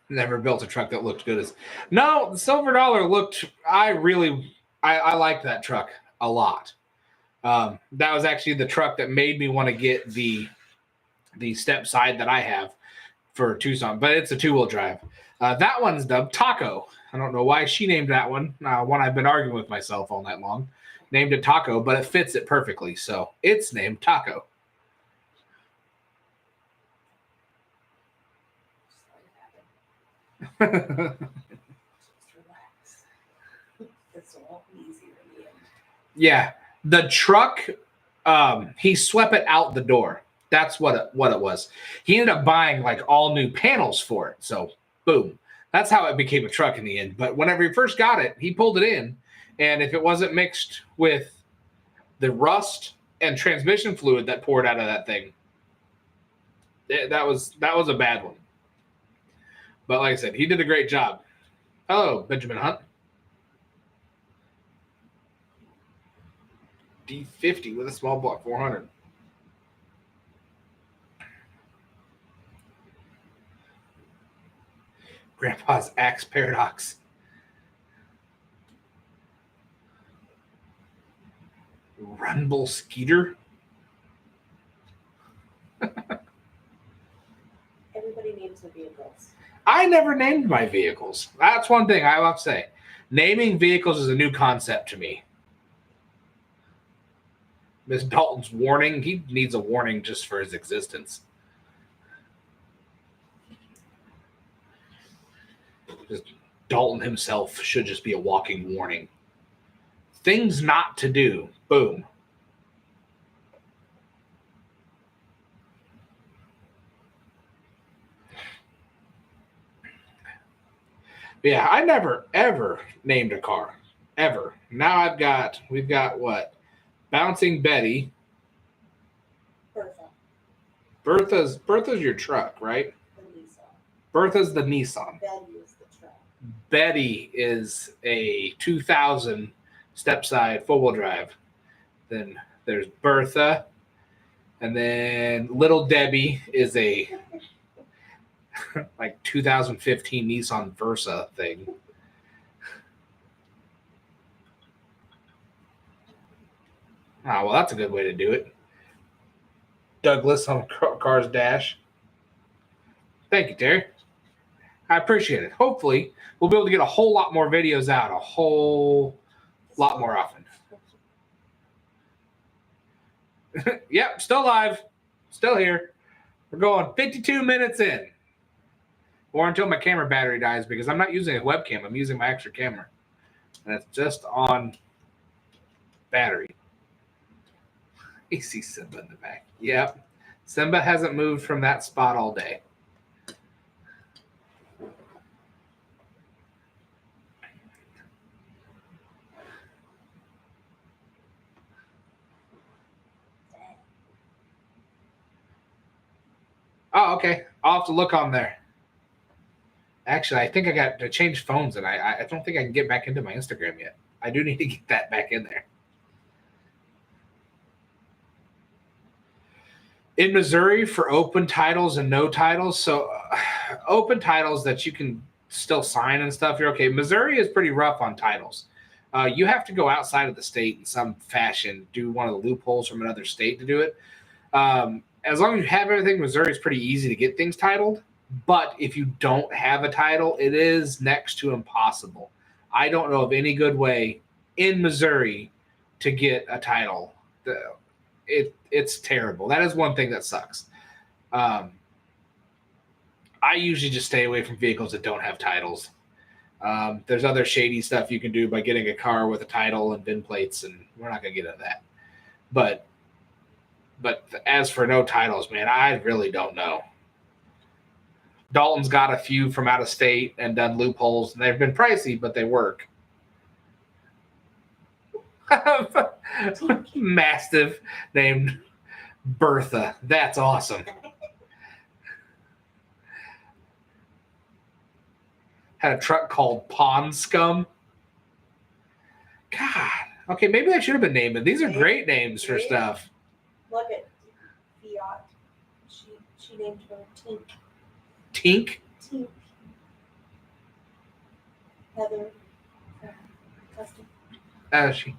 Never built a truck that looked good as. No, the Silver Dollar looked. I liked that truck a lot. That was actually the truck that made me want to get the step side that I have for Tucson, but it's a 2-wheel drive. That one's dubbed Taco. I don't know why she named that one. One I've been arguing with myself all night long. Named it Taco, but it fits it perfectly, so it's named Taco. Just relax. This will all be easier in the end. Yeah, the truck, he swept it out the door. That's what it was. He ended up buying like all new panels for it. So boom, that's how it became a truck in the end. But whenever he first got it, he pulled it in, and if it wasn't mixed with the rust and transmission fluid that poured out of that thing, that was a bad one. But like I said, he did a great job. Hello, Benjamin Hunt. D50 with a small block 400. Grandpa's axe paradox. Runbull Skeeter. Everybody names their vehicles. I never named my vehicles. That's one thing I have to say. Naming vehicles is a new concept to me. Miss Dalton's warning. He needs a warning just for his existence. Just Dalton himself should just be a walking warning. Things not to do. Boom. Yeah, I never ever named a car. Ever. Now we've got what? Bouncing Betty. Bertha. Bertha's your truck, right? The Nissan. Bertha's the Nissan. Betty is the truck. Betty is a 2000 step-side four-wheel drive. Then there's Bertha. And then Little Debbie is a like 2015 Nissan Versa thing. Ah, well, that's a good way to do it. Douglas on Car's Dash. Thank you, Terry. I appreciate it. Hopefully, we'll be able to get a whole lot more videos out a whole lot more often. Yep, still live. Still here. We're going 52 minutes in. Or until my camera battery dies, because I'm not using a webcam. I'm using my extra camera. And it's just on battery. You see Simba in the back. Yep. Simba hasn't moved from that spot all day. Oh, okay. I'll have to look on there. Actually, I think I got to change phones, and I don't think I can get back into my Instagram yet. I do need to get that back in there. In Missouri, for open titles and no titles, so open titles that you can still sign and stuff, you're okay. Missouri is pretty rough on titles. You have to go outside of the state in some fashion, do one of the loopholes from another state to do it. As long as you have everything, Missouri is pretty easy to get things titled. But if you don't have a title, it is next to impossible. I don't know of any good way in Missouri to get a title. It's terrible. That is one thing that sucks. I usually just stay away from vehicles that don't have titles. There's other shady stuff you can do by getting a car with a title and VIN plates, and we're not going to get into that. But as for no titles, man, I really don't know. Dalton's got a few from out of state and done loopholes, and they've been pricey, but they work. Mastiff named Bertha. That's awesome. Had a truck called Pond Scum. God. Okay, maybe I should have been naming. These are great names for stuff. Look at Fiat. She named her Tink. Tink? Tink. Heather. Custom. She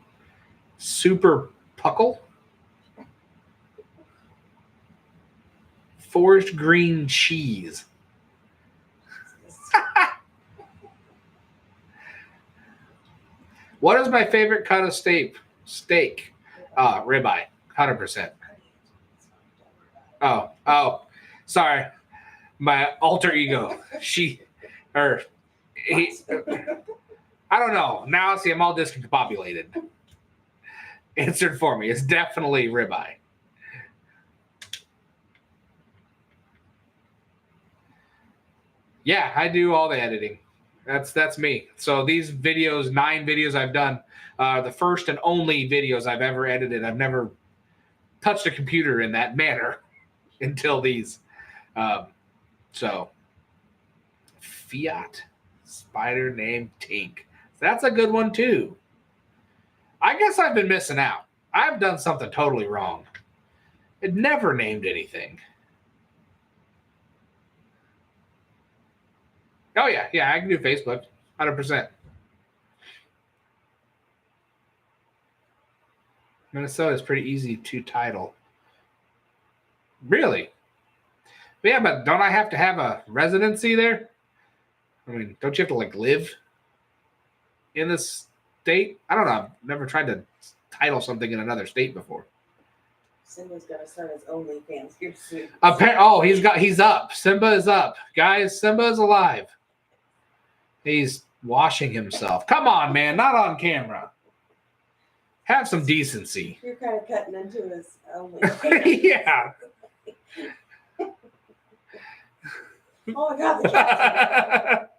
Super Puckle. Forest green cheese. What is my favorite cut of steak? Ribeye, 100%. Oh, sorry. My alter ego. Or he, I don't know. Now see, I'm all discombobulated. Answered for me. It's definitely ribeye. Yeah, I do all the editing. That's me. So these videos, 9 videos I've done, the first and only videos I've ever edited. I've never touched a computer in that manner until these. So Fiat spider named Tink. That's a good one too. I guess I've been missing out. I've done something totally wrong. It never named anything. Oh yeah, I can do Facebook, 100%. Minnesota is pretty easy to title. Really? Yeah, but don't I have to have a residency there? I mean, don't you have to like live in this state? I don't know. I've never tried to title something in another state before. Simba's got to start his OnlyFans here soon. He's up. Simba is up. Guys, Simba is alive. He's washing himself. Come on, man. Not on camera. Have some decency. You're kind of cutting into his OnlyFans. Yeah. Oh my God, the cat.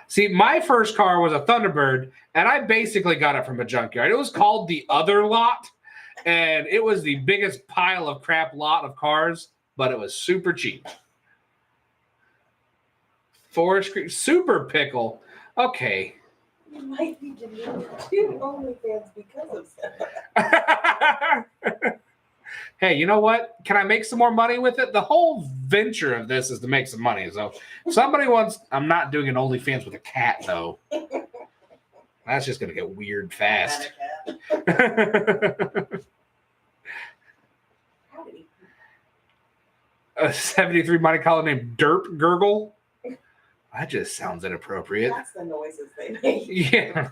See, my first car was a Thunderbird, and I basically got it from a junkyard. It was called the Other Lot, and it was the biggest pile of crap lot of cars, but it was super cheap. Forest Creek Super Pickle. Okay. You might need to do 2 OnlyFans because of that. Hey, you know what? Can I make some more money with it? The whole venture of this is to make some money. So if somebody wants, I'm not doing an OnlyFans with a cat, though. That's just going to get weird fast. A 73 Monte Carlo named Derp Gurgle. That just sounds inappropriate. That's the noises they make. Yeah.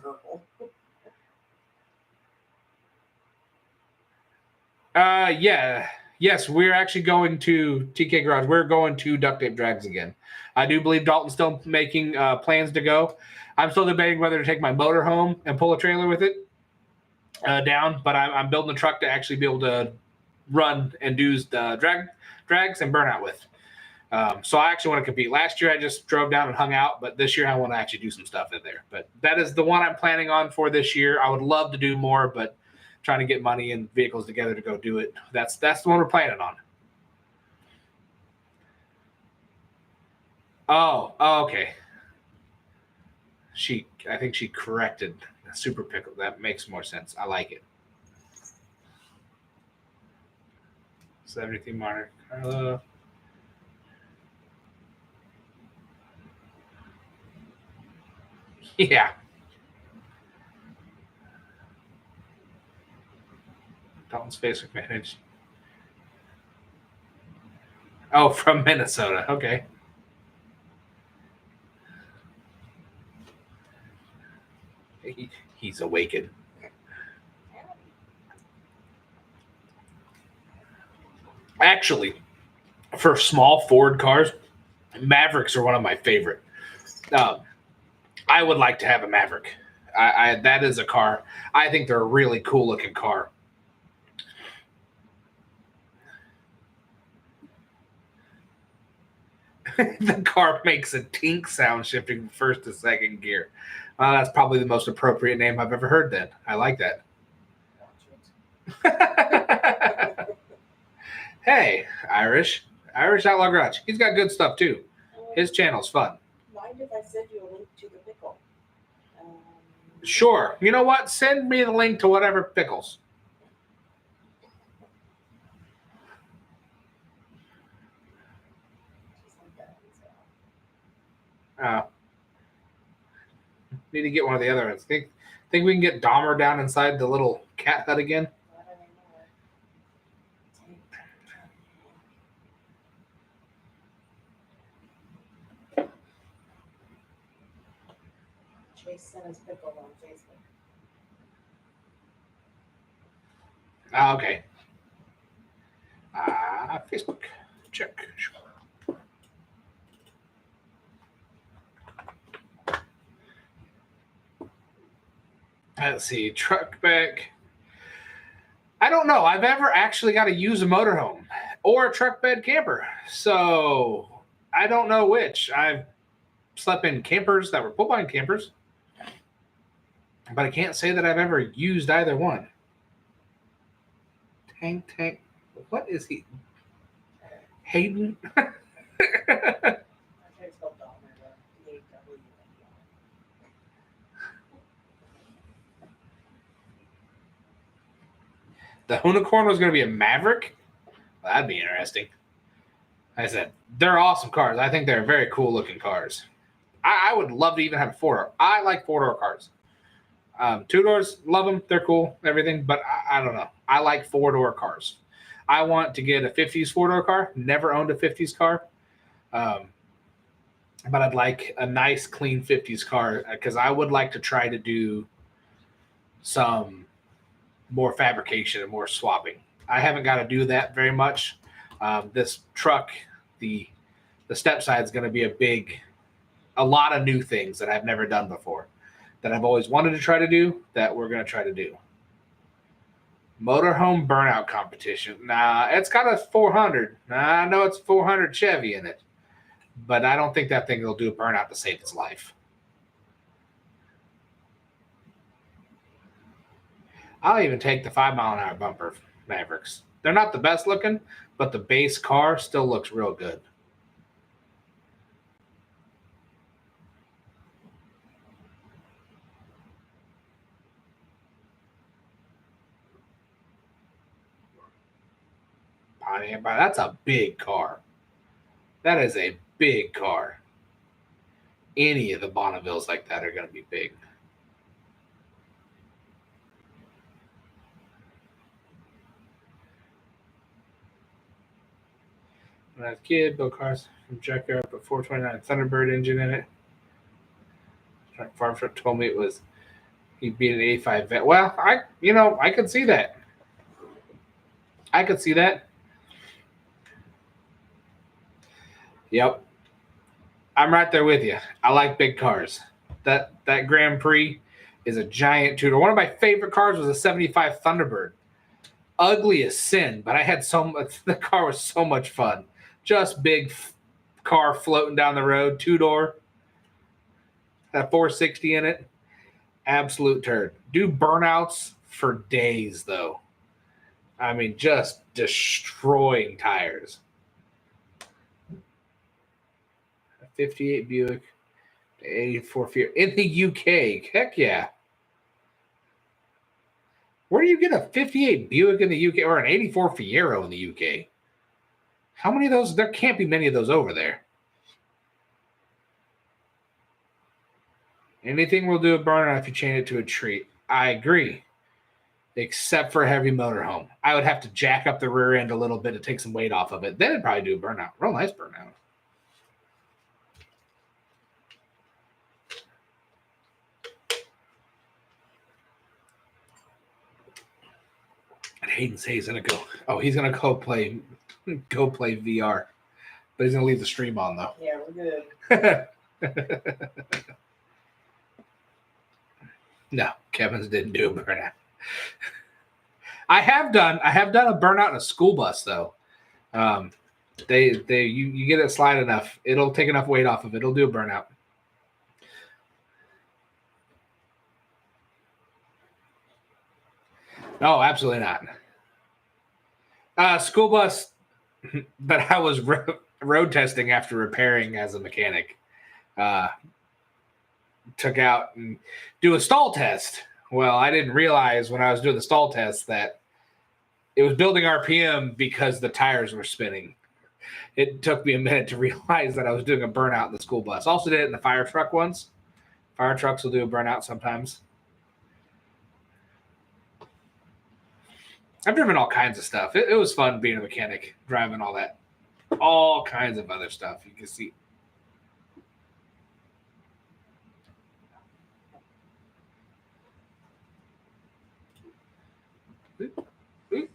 Yeah. Yes, we're actually going to TK Garage. We're going to Duct Tape Drags again. I do believe Dalton's still making plans to go. I'm still debating whether to take my motor home and pull a trailer with it down, but I'm building a truck to actually be able to run and do drags and burnout with. So I actually want to compete. Last year I just drove down and hung out, but this year I want to actually do some stuff in there. But that is the one I'm planning on for this year. I would love to do more, but trying to get money and vehicles together to go do it. That's the one we're planning on. Oh, okay. I think she corrected Super Pickle. That makes more sense. I like it. 73 Monte Carlo. Yeah. Dalton's Facebook managed. Oh, from Minnesota. Okay. He's awakened. Actually, for small Ford cars, Mavericks are one of my favorite. I would like to have a Maverick. That is a car. I think they're a really cool looking car. The car makes a tink sound shifting from first to second gear. That's probably the most appropriate name I've ever heard then. I like that. Hey, Irish Outlaw Garage. He's got good stuff too. His channel's fun. Mind if I send you a link to the pickle? Sure. You know what? Send me the link to whatever pickles. Need to get one of the other ones. Think we can get Dahmer down inside the little cat hut again? Chase sent us pickle on Facebook. Okay. Facebook. Check. Let's see, truck back. I don't know. I've ever actually got to use a motorhome or a truck bed camper. So I don't know which. I've slept in campers that were pull behind campers, but I can't say that I've ever used either one. Tank. What is he? Hayden? I tried to spell Dahmer, but D-A-W-M-E-R. The unicorn was going to be a Maverick? Well, that'd be interesting. Like I said, they're awesome cars. I think they're very cool looking cars. I would love to even have a four-door. I like four-door cars. Two doors, love them. They're cool, everything. But I don't know. I like four-door cars. I want to get a 50s four-door car. Never owned a 50s car. But I'd like a nice, clean 50s car because I would like to try to do some more fabrication and more swapping. I haven't got to do that very much. This truck, the step side is going to be a lot of new things that I've never done before that I've always wanted to try to do that we're going to try to do. Motorhome burnout competition. Nah, it's got a 400. I know it's 400 Chevy in it, but I don't think that thing will do a burnout to save its life. I'll even take the 5-mile-an-hour bumper Mavericks. They're not the best looking, but the base car still looks real good. Pontiac, that's a big car. That is a big car. Any of the Bonnevilles like that are going to be big. When I was a kid, built cars from Junkyard, put 429 Thunderbird engine in it. Farm Truck told me it was he beat an 85 vet. Well, I could see that. I could see that. Yep. I'm right there with you. I like big cars. That Grand Prix is a giant Tudor. One of my favorite cars was a 75 Thunderbird. Ugly as sin, but I had so much. The car was so much fun. Just big car floating down the road, two-door. Had 460 in it. Absolute turd. Do burnouts for days, though. I mean, just destroying tires. A 58 Buick, 84 Fiero. In the UK. Heck yeah. Where do you get a 58 Buick in the UK or an 84 Fiero in the UK? How many of those? There can't be many of those over there. Anything will do a burnout if you chain it to a tree. I agree. Except for a heavy motorhome. I would have to jack up the rear end a little bit to take some weight off of it. Then it'd probably do a burnout. Real nice burnout. And Hayden says he's gonna go. Oh, he's gonna go play VR. But he's gonna leave the stream on though. Yeah, we're good. No, Kevin's didn't do a burnout. I have done a burnout in a school bus though. You get it slide enough, it'll take enough weight off of it. It'll do a burnout. No, absolutely not. School bus that I was road testing after repairing as a mechanic. Took out and do a stall test. Well, I didn't realize when I was doing the stall test that it was building RPM because the tires were spinning. It took me a minute to realize that I was doing a burnout in the school bus. Also did it in the fire truck once. Fire trucks will do a burnout sometimes. I've driven all kinds of stuff. It was fun being a mechanic, driving all that. All kinds of other stuff. You can see. Oop, oop.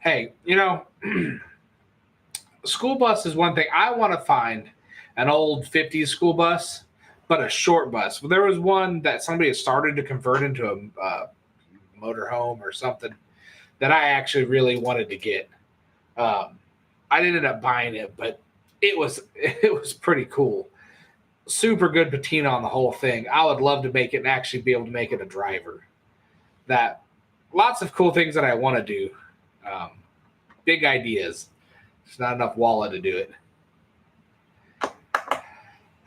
Hey, school bus is one thing. I want to find an old 50s school bus, but a short bus. There was one that somebody had started to convert into a motorhome or something that I actually really wanted to get. I ended up buying it, but it was pretty cool. Super good patina on the whole thing. I would love to make it and actually be able to make it a driver. That lots of cool things that I want to do. Big ideas. There's not enough wallet to do it.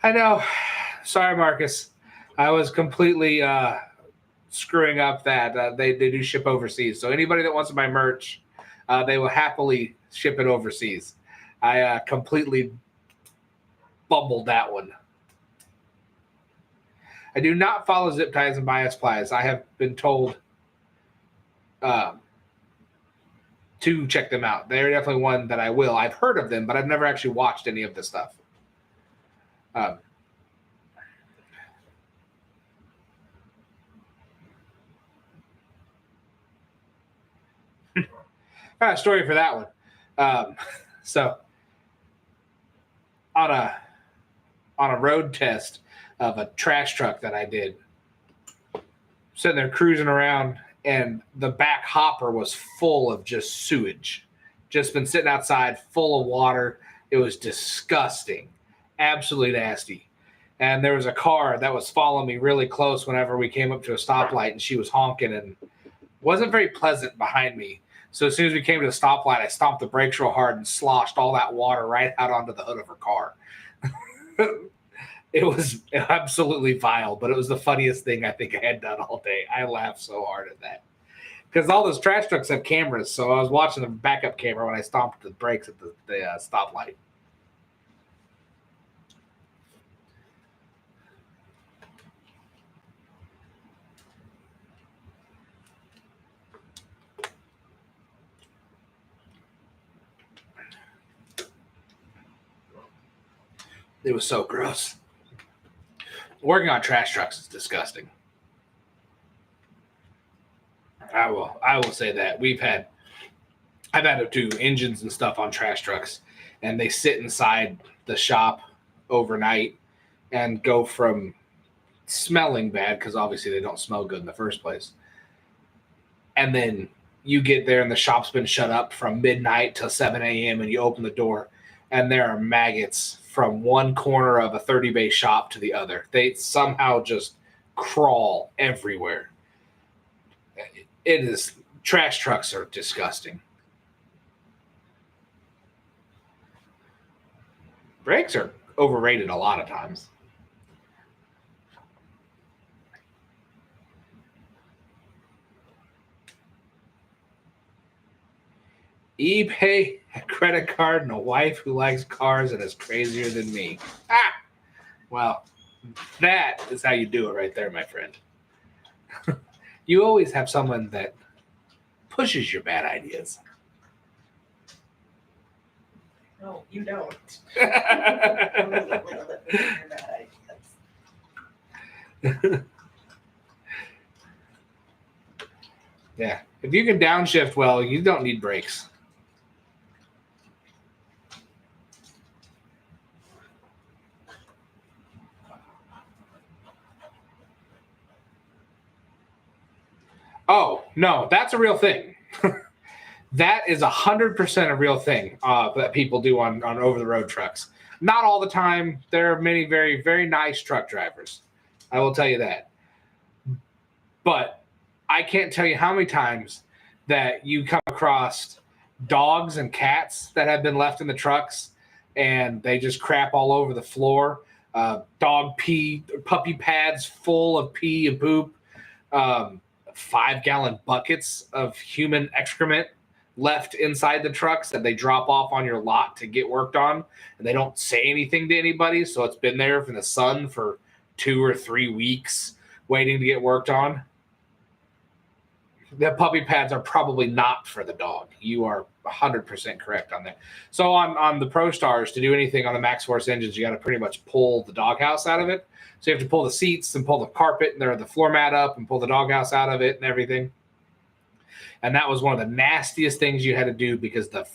I know. Sorry, Marcus. I was completely screwing up that they do ship overseas. So anybody that wants to buy merch, they will happily ship it overseas. I completely bumbled that one. I do not follow zip ties and bias plies. I have been told to check them out. They're definitely one that I will. I've heard of them, but I've never actually watched any of this stuff. Story for that one. So on a road test of a trash truck that I did, sitting there cruising around, and the back hopper was full of just sewage, just been sitting outside full of water. It was disgusting, absolutely nasty. And there was a car that was following me really close whenever we came up to a stoplight, and she was honking and wasn't very pleasant behind me. So as soon as we came to the stoplight, I stomped the brakes real hard and sloshed all that water right out onto the hood of her car. It was absolutely vile, but it was the funniest thing I think I had done all day. I laughed so hard at that. Because all those trash trucks have cameras, so I was watching the backup camera when I stomped the brakes at the stoplight. It was so gross. Working on trash trucks is disgusting. I will say that. I've had to do engines and stuff on trash trucks, and they sit inside the shop overnight and go from smelling bad, because obviously they don't smell good in the first place. And then you get there and the shop's been shut up from midnight till 7 a.m. and you open the door and there are maggots from one corner of a 30-bay shop to the other. They somehow just crawl everywhere. Trash trucks are disgusting. Brakes are overrated a lot of times. eBay, a credit card, and a wife who likes cars and is crazier than me. Well, that is how you do it right there, my friend. You always have someone that pushes your bad ideas. No, you don't. I'm the only one that pushes your bad ideas. Yeah. If you can downshift well, you don't need brakes. Oh, no, that's a real thing. That is 100% a real thing that people do on over-the-road trucks. Not all the time. There are many very, very nice truck drivers. I will tell you that. But I can't tell you how many times that you come across dogs and cats that have been left in the trucks and they just crap all over the floor. Dog pee, puppy pads full of pee and poop. 5-gallon buckets of human excrement left inside the trucks that they drop off on your lot to get worked on, and they don't say anything to anybody, so it's been there from the sun for 2 or 3 weeks waiting to get worked on. The puppy pads are probably not for the dog. You are 100% correct on that. So on the Pro Stars, to do anything on the Max Force engines, you got to pretty much pull the doghouse out of it. So you have to pull the seats and pull the carpet and the floor mat up and pull the doghouse out of it and everything. And that was one of the nastiest things you had to do because the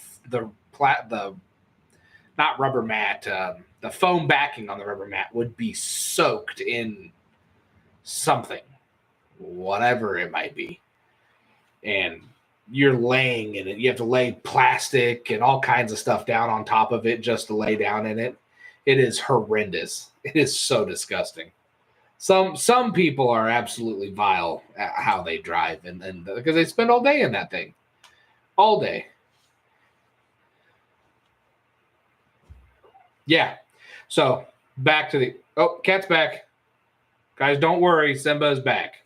not rubber mat, the foam backing on the rubber mat would be soaked in something, whatever it might be. And you're laying in it. You have to lay plastic and all kinds of stuff down on top of it just to lay down in it. It is horrendous. It is so disgusting. Some people are absolutely vile at how they drive, and because they spend all day in that thing, all day. Yeah. So back to the cat's back, guys. Don't worry, Simba is back.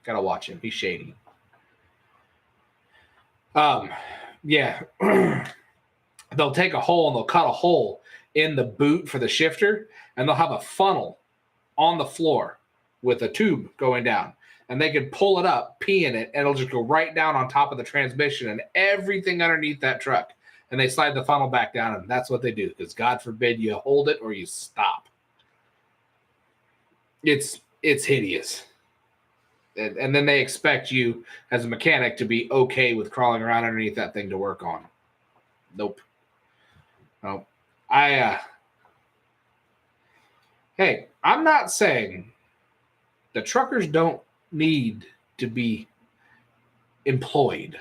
Gotta watch him. He's shady. Yeah. They'll take a hole and they'll cut a hole in the boot for the shifter, and they'll have a funnel on the floor with a tube going down. And they can pull it up, pee in it, and it'll just go right down on top of the transmission and everything underneath that truck. And they slide the funnel back down, and that's what they do. Because God forbid you hold it or you stop. It's hideous. And then they expect you as a mechanic to be okay with crawling around underneath that thing to work on. Nope. No. Hey, I'm not saying the truckers don't need to be employed.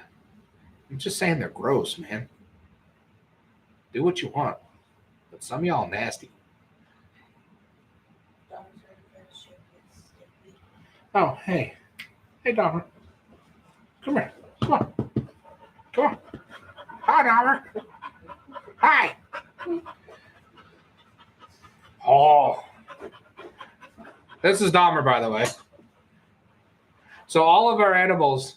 I'm just saying they're gross, man. Do what you want. But some of y'all nasty. Oh, hey. Hey, Dahmer. Come here. Come on. Come on. Hi, Dahmer. Hi. Oh. This is Dahmer, by the way. So all of our animals,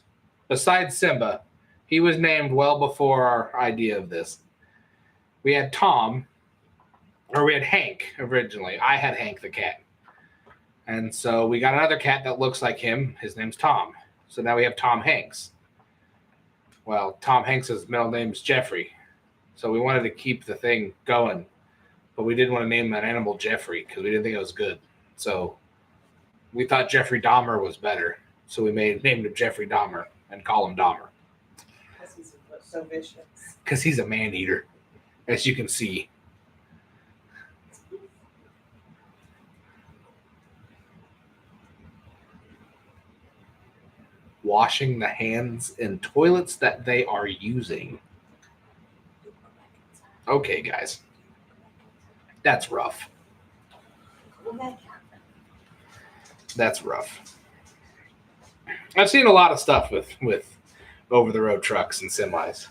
besides Simba, he was named well before our idea of this. We had Tom, or we had Hank originally. I had Hank the cat. And so we got another cat that looks like him. His name's Tom. So now we have Tom Hanks. Well, Tom Hanks' middle name is Jeffrey. So we wanted to keep the thing going. But we didn't want to name that animal Jeffrey because we didn't think it was good. So we thought Jeffrey Dahmer was better. So we named him Jeffrey Dahmer and call him Dahmer. Because he's so vicious. Because he's a man-eater, as you can see. Washing the hands in toilets that they are using. Okay, guys. That's rough. That's rough. I've seen a lot of stuff with over-the-road trucks and semis.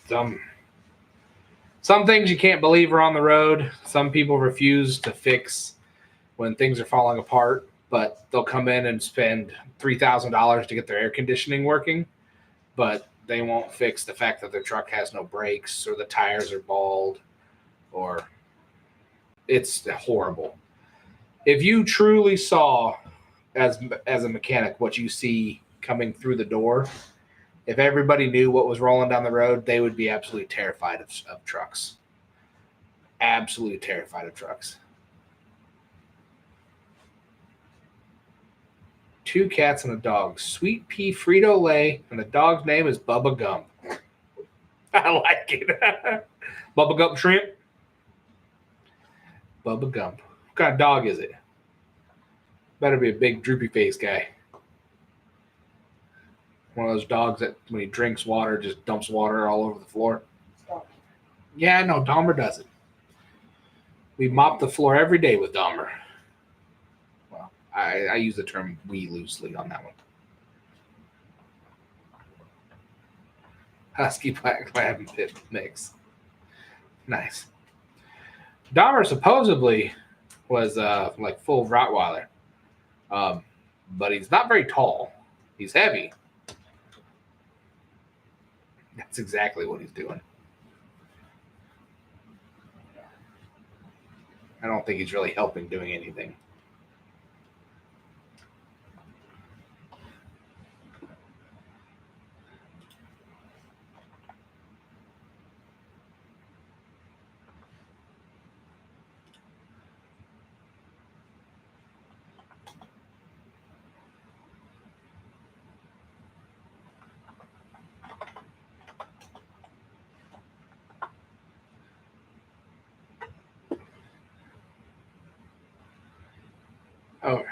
Some things you can't believe are on the road. Some people refuse to fix when things are falling apart, but they'll come in and spend $3,000 to get their air conditioning working, but they won't fix the fact that their truck has no brakes or the tires are bald, or it's horrible. If you truly saw as a mechanic what you see coming through the door, if everybody knew what was rolling down the road, they would be absolutely terrified of trucks. Absolutely terrified of trucks. 2 cats and a dog. Sweet Pea Frito-Lay, and the dog's name is Bubba Gump. I like it. Bubba Gump Shrimp. Bubba Gump. What kind of dog is it? Better be a big droopy face guy. One of those dogs that when he drinks water just dumps water all over the floor. Yeah, I know. Dahmer does it. We mop the floor every day with Dahmer. Well, I use the term we loosely on that one. Husky Black Lab Pit mix. Nice. Dahmer supposedly was like full Rottweiler. But he's not very tall. He's heavy. That's exactly what he's doing. I don't think he's really helping doing anything. Oh,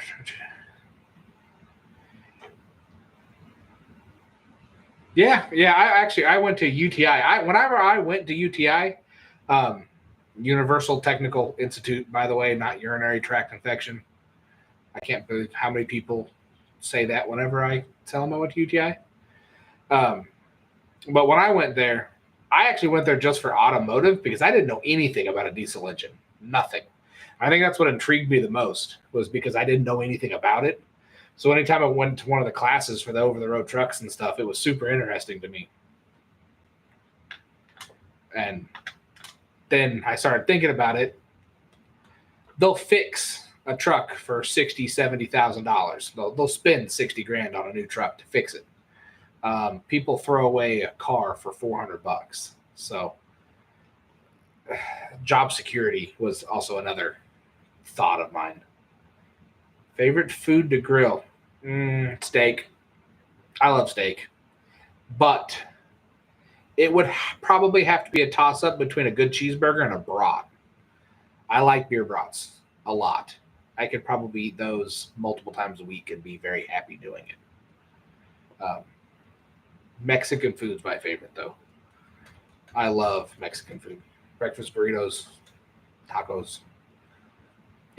yeah. I went to UTI. Whenever I went to UTI, um, Universal Technical Institute, by the way, not urinary tract infection. I can't believe how many people say that whenever I tell them I went to UTI. Um, but when I went there, I actually went there just for automotive because I didn't know anything about a diesel engine. Nothing. I think that's what intrigued me the most was because I didn't know anything about it. So anytime I went to one of the classes for the over-the-road trucks and stuff, it was super interesting to me. And then I started thinking about it. They'll fix a truck for $60,000-$70,000. They'll spend 60 grand on a new truck to fix it. People throw away a car for $400. So job security was also another thought of mine. Favorite food to grill? Steak. I love steak. But it would probably have to be a toss-up between a good cheeseburger and a brat. I like beer brats a lot. I could probably eat those multiple times a week and be very happy doing it. Mexican food's my favorite, though. I love Mexican food. Breakfast burritos, tacos,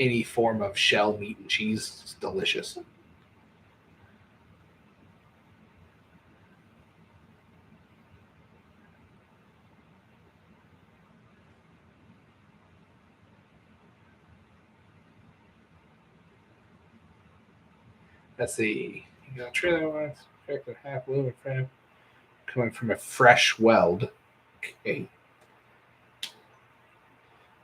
any form of shell meat and cheese. It's delicious. Let's see. You got a trailer lines, affected half aluminum frame, coming from a fresh weld. Okay.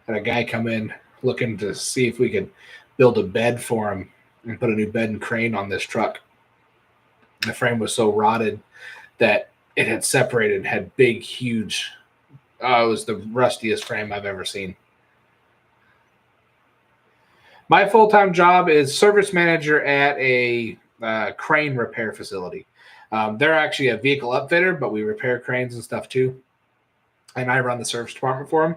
Had a guy come in looking to see if we could build a bed for him and put a new bed and crane on this truck. The frame was so rotted that it had separated, had big, huge. It was the rustiest frame I've ever seen. My full-time job is service manager at a crane repair facility. They're actually a vehicle upfitter, but we repair cranes and stuff too. And I run the service department for them.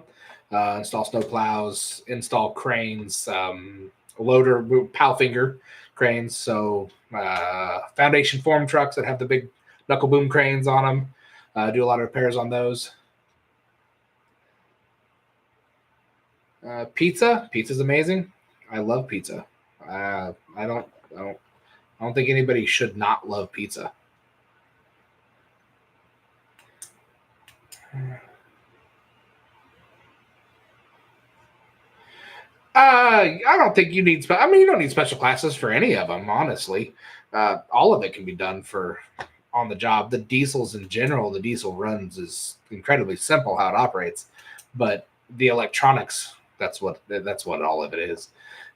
Install snow plows, install cranes, loader, pow finger cranes. So foundation form trucks that have the big knuckle boom cranes on them. Do a lot of repairs on those. Pizza's amazing. I love pizza. I don't think anybody should not love pizza. I don't think you need. You don't need special classes for any of them, honestly. All of it can be done for on the job. The diesels in general, the diesel runs is incredibly simple how it operates, but the electronics, that's what all of it is.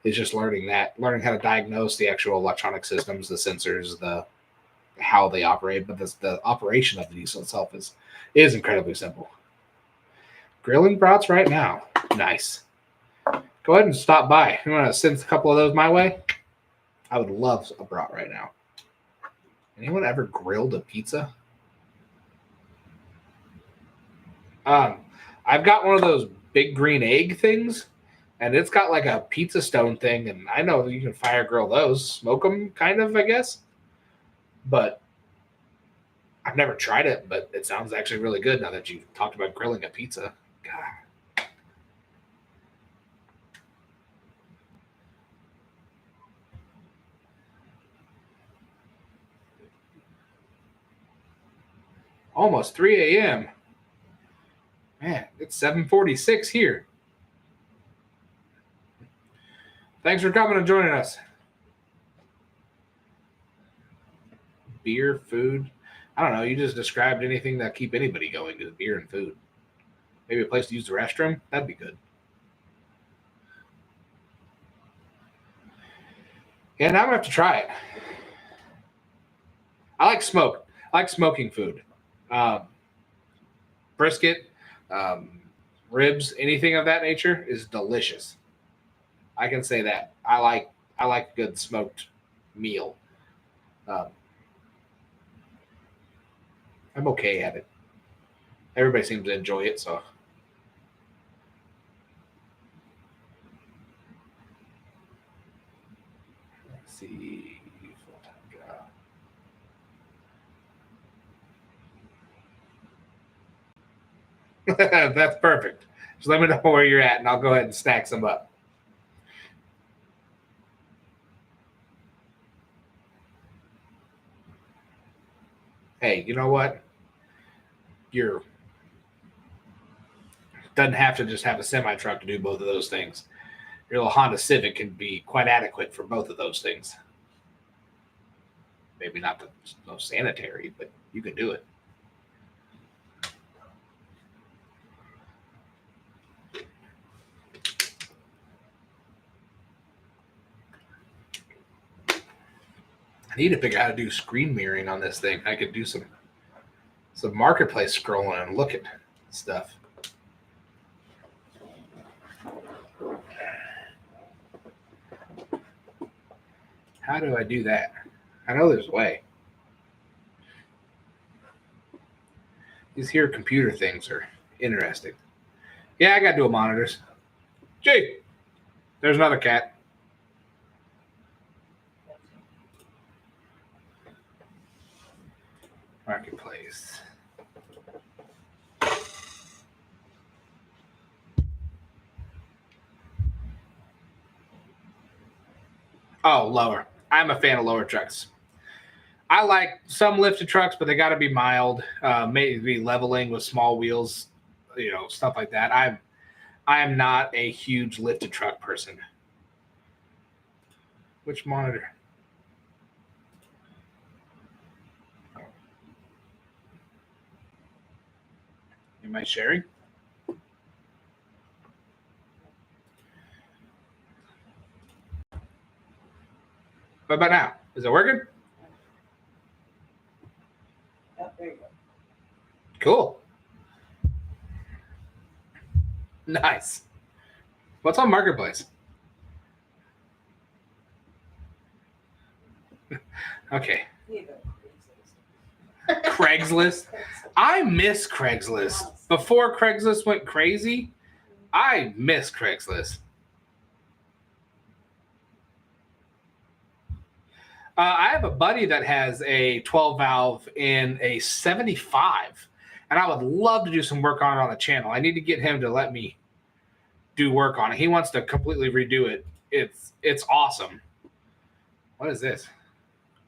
Is just learning how to diagnose the actual electronic systems, the sensors, the how they operate. But the operation of the diesel itself is incredibly simple. Grilling brats right now, nice. Go ahead and stop by. You want to send a couple of those my way? I would love a brat right now. Anyone ever grilled a pizza? I've got one of those big green egg things, and it's got like a pizza stone thing, and I know you can fire grill those, smoke them, kind of, I guess. But I've never tried it, but it sounds actually really good now that you've talked about grilling a pizza. God. Almost 3 a.m. Man, it's 7:46 here. Thanks for coming and joining us. Beer, food. I don't know. You just described anything that keep anybody going to beer and food. Maybe a place to use the restroom. That'd be good. Yeah, now I'm gonna have to try it. I like smoke. I like smoking food. Um, Brisket, ribs, anything of that nature is delicious. I can say that. I like a good smoked meal. Um, I'm okay at it. Everybody seems to enjoy it, so see, full-time job. That's perfect. Just let me know where you're at, and I'll go ahead and stack some up. Hey, you know what? You're doesn't have to just have a semi truck to do both of those things. Your little Honda Civic can be quite adequate for both of those things. Maybe not the most sanitary, but you can do it. I need to figure out how to do screen mirroring on this thing. I could do some marketplace scrolling and look at stuff. How do I do that? I know there's a way. These here computer things are interesting. Yeah, I got dual monitors. Gee, there's another cat. Marketplace. Oh, lower. I'm a fan of lower trucks. I like some lifted trucks, but they got to be mild. Maybe leveling with small wheels, stuff like that. I am not a huge lifted truck person. Which monitor? Am I sharing? What about now? Is it working? Oh, there you go. Cool. Nice. What's on Marketplace? Okay. Craigslist. I miss Craigslist. Before Craigslist went crazy, I miss Craigslist. I have a buddy that has a 12 valve in a 75, and I would love to do some work on it on the channel. I need to get him to let me do work on it. He wants to completely redo it. It's awesome. What is this?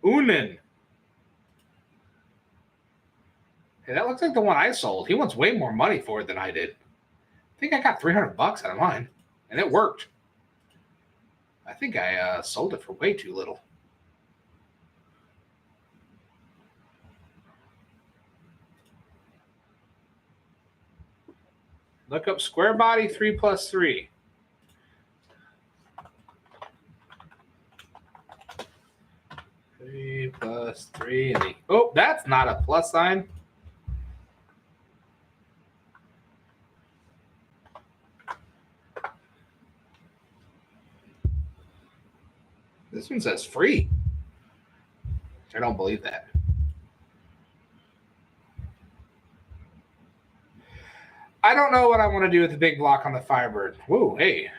Unen. Hey, that looks like the one I sold. He wants way more money for it than I did. I think I got $300 out of mine, and it worked. I think I sold it for way too little. Look up square body 3+3. Three plus three. And oh, that's not a plus sign. This one says free. I don't believe that. I don't know what I want to do with the big block on the Firebird. Whoa, hey,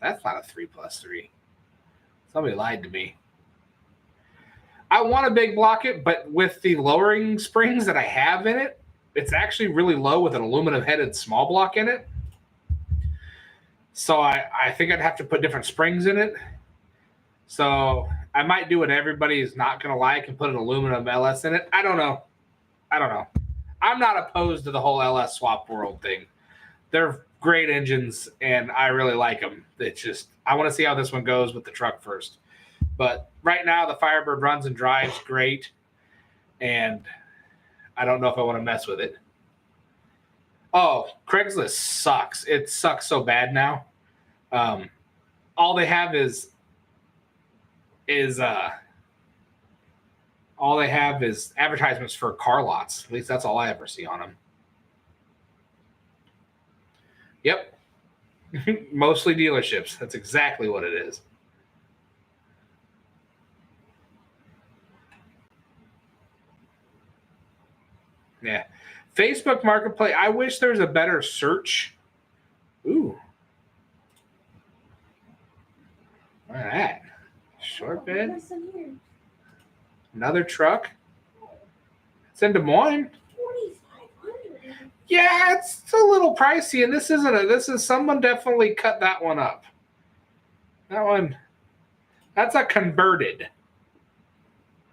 that's not a 3+3. Somebody lied to me. I want to big block it, but with the lowering springs that I have in it, it's actually really low with an aluminum headed small block in it. So I think I'd have to put different springs in it. So I might do what everybody is not going to like and put an aluminum LS in it. I don't know. I'm not opposed to the whole LS swap world thing. They're great engines, and I really like them. It's just I want to see how this one goes with the truck first. But right now, the Firebird runs and drives great, and I don't know if I want to mess with it. Oh, Craigslist sucks. It sucks so bad now. All they have is advertisements for car lots. At least that's all I ever see on them. Yep. Mostly dealerships. That's exactly what it is. Yeah. Facebook Marketplace. I wish there was a better search. Ooh. Look at that. Short Short bed. What's in here? Another truck. It's in Des Moines. 4,500. Yeah, it's a little pricey, and this is someone definitely cut that one up. That one, that's a converted.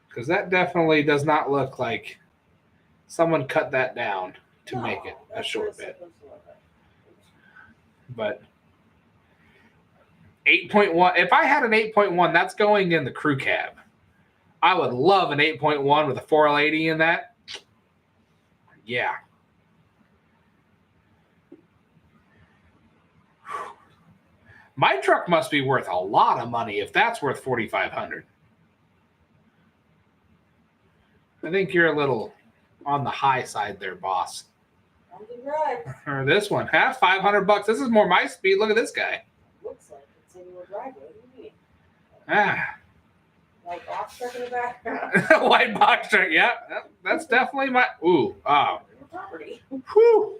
Because that definitely does not look like someone cut that down to make it a short bed. But 8.1, if I had an 8.1, that's going in the crew cab. I would love an 8.1 with a 480 in that. Yeah. My truck must be worth a lot of money if that's worth $4,500. I think you're a little on the high side there, boss. Right. Or this one, half $500. This is more my speed. Look at this guy. Looks like it's in your driveway. What do you mean? Ah, Like box truck in the background. white box truck. Yeah, that's definitely my. Ooh, oh, Your property. whew.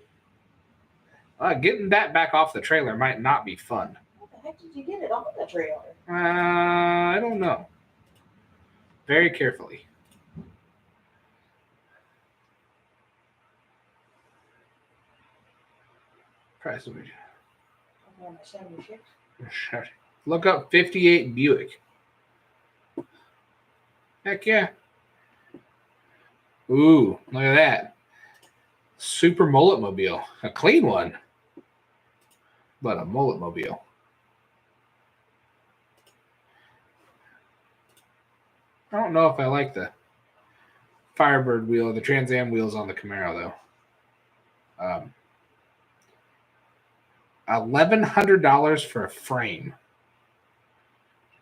Getting that back off the trailer might not be fun. What the heck did you get it off the trailer? I don't know. Very carefully. Price of it. Oh, my 76. Look up 58 Buick. Heck yeah. Ooh, look at that. Super mullet mobile. A clean one. But a mullet mobile. I don't know if I like the Firebird wheel, the Trans Am wheels on the Camaro though. $1,100 for a frame.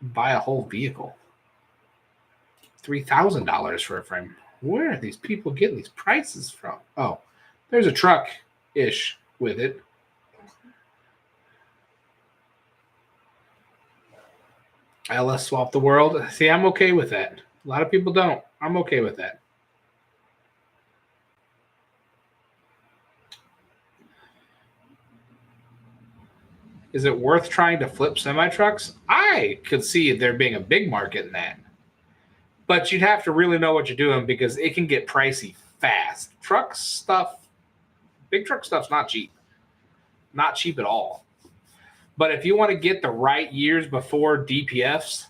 Buy a whole vehicle. $3,000 for a frame. Where are these people getting these prices from? Oh, there's a truck-ish with it. LS swap the world. See, I'm okay with that. A lot of people don't. I'm okay with that. Is it worth trying to flip semi-trucks? I could see there being a big market in that. But you'd have to really know what you're doing because it can get pricey fast. Truck stuff, big truck stuff's not cheap. Not cheap at all. But if you want to get the right years before DPFs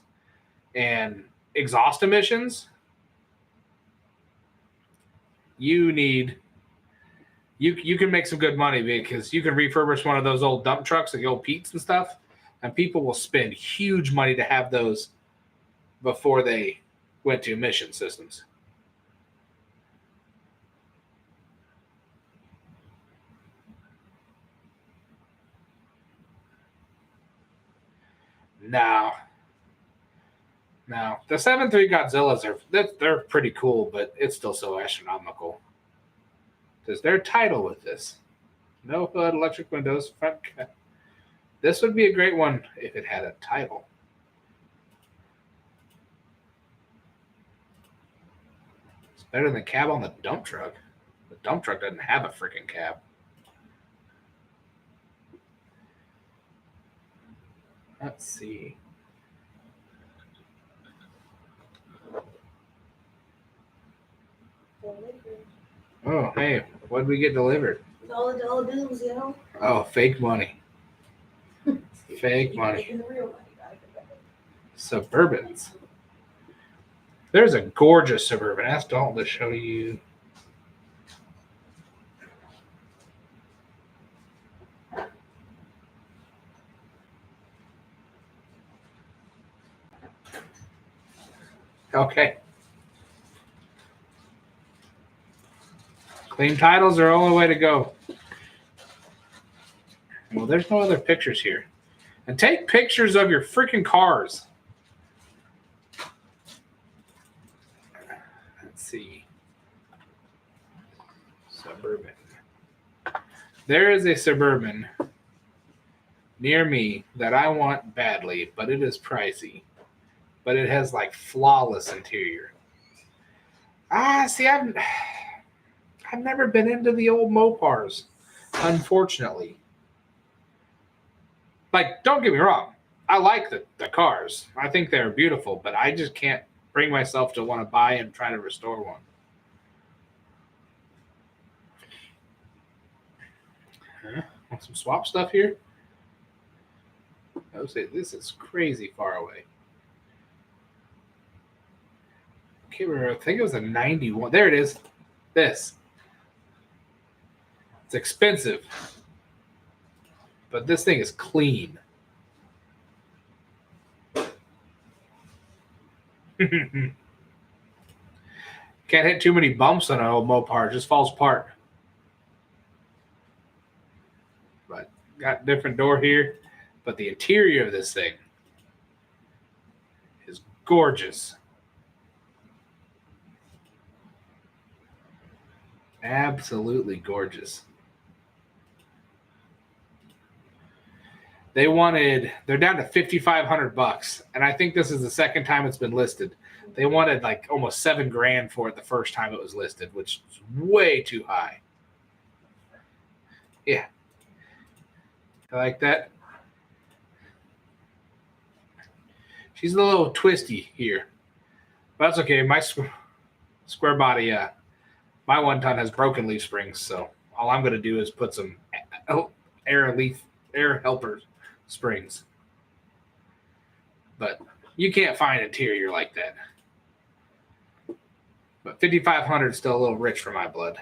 and exhaust emissions, you can make some good money because you can refurbish one of those old dump trucks, like the old Pete's and stuff, and people will spend huge money to have those before they went to emission systems. No. The 7.3 Godzillas they're pretty cool, but it's still so astronomical. There's their title with this. No hood, electric windows, front cut. This would be a great one if it had a title. It's better than the cab on the dump truck. The dump truck doesn't have a freaking cab. Let's see. Oh, hey, what did we get delivered? $1 bills, you know? Oh, fake money. Fake money. Making the real money back. Suburbans. There's a gorgeous Suburban. Ask Dalton to show you. Okay. Clean titles are the only way to go. Well, there's no other pictures here. And take pictures of your freaking cars. Let's see. Suburban. There is a Suburban near me that I want badly, but it is pricey. But it has like flawless interior. See, I've never been into the old Mopars, unfortunately. Like, don't get me wrong. I like the cars. I think they're beautiful, but I just can't bring myself to want to buy and try to restore one. Want some swap stuff here? I would say this is crazy far away. Can't remember. I think it was a 91. There it is. This. It's expensive, but this thing is clean. Can't hit too many bumps on an old Mopar. It just falls apart. But got different door here. But the interior of this thing is gorgeous. Absolutely gorgeous. They're down to $5,500, and I think this is the second time it's been listed. They wanted like almost $7,000 for it the first time it was listed, which is way too high. Yeah, I like that. She's a little twisty here, but that's okay. My square body, my 1-ton has broken leaf springs, so all I'm going to do is put some air helper springs. But you can't find interior like that. But 5,500 is still a little rich for my blood.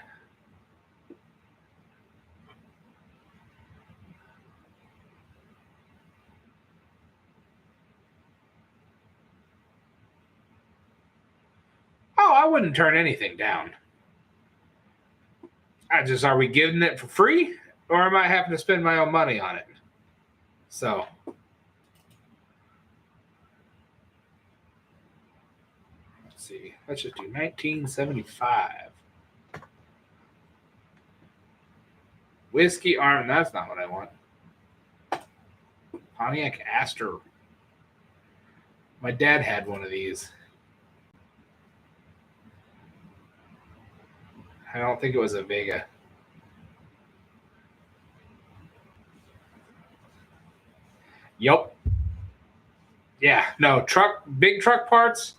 Oh, I wouldn't turn anything down. Are we giving it for free, or am I having to spend my own money on it? So, let's see. Let's just do 1975. Whiskey Arm. That's not what I want. Pontiac Astor. My dad had one of these. I don't think it was a Vega. Yep. Yeah, no, big truck parts.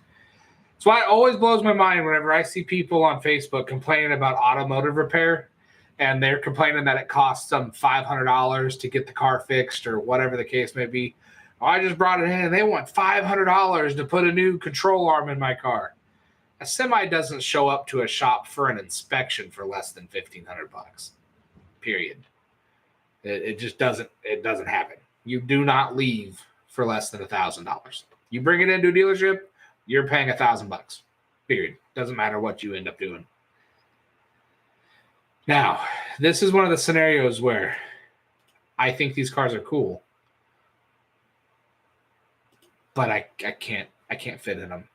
That's why it always blows my mind whenever I see people on Facebook complaining about automotive repair, and they're complaining that it costs them $500 to get the car fixed or whatever the case may be. Oh, I just brought it in and they want $500 to put a new control arm in my car. A semi doesn't show up to a shop for an inspection for less than $1,500. Period. It just doesn't. It doesn't happen. You do not leave for less than $1,000. You bring it into a dealership, you're paying $1,000. Period. Doesn't matter what you end up doing. Now, this is one of the scenarios where I think these cars are cool, but I can't fit in them.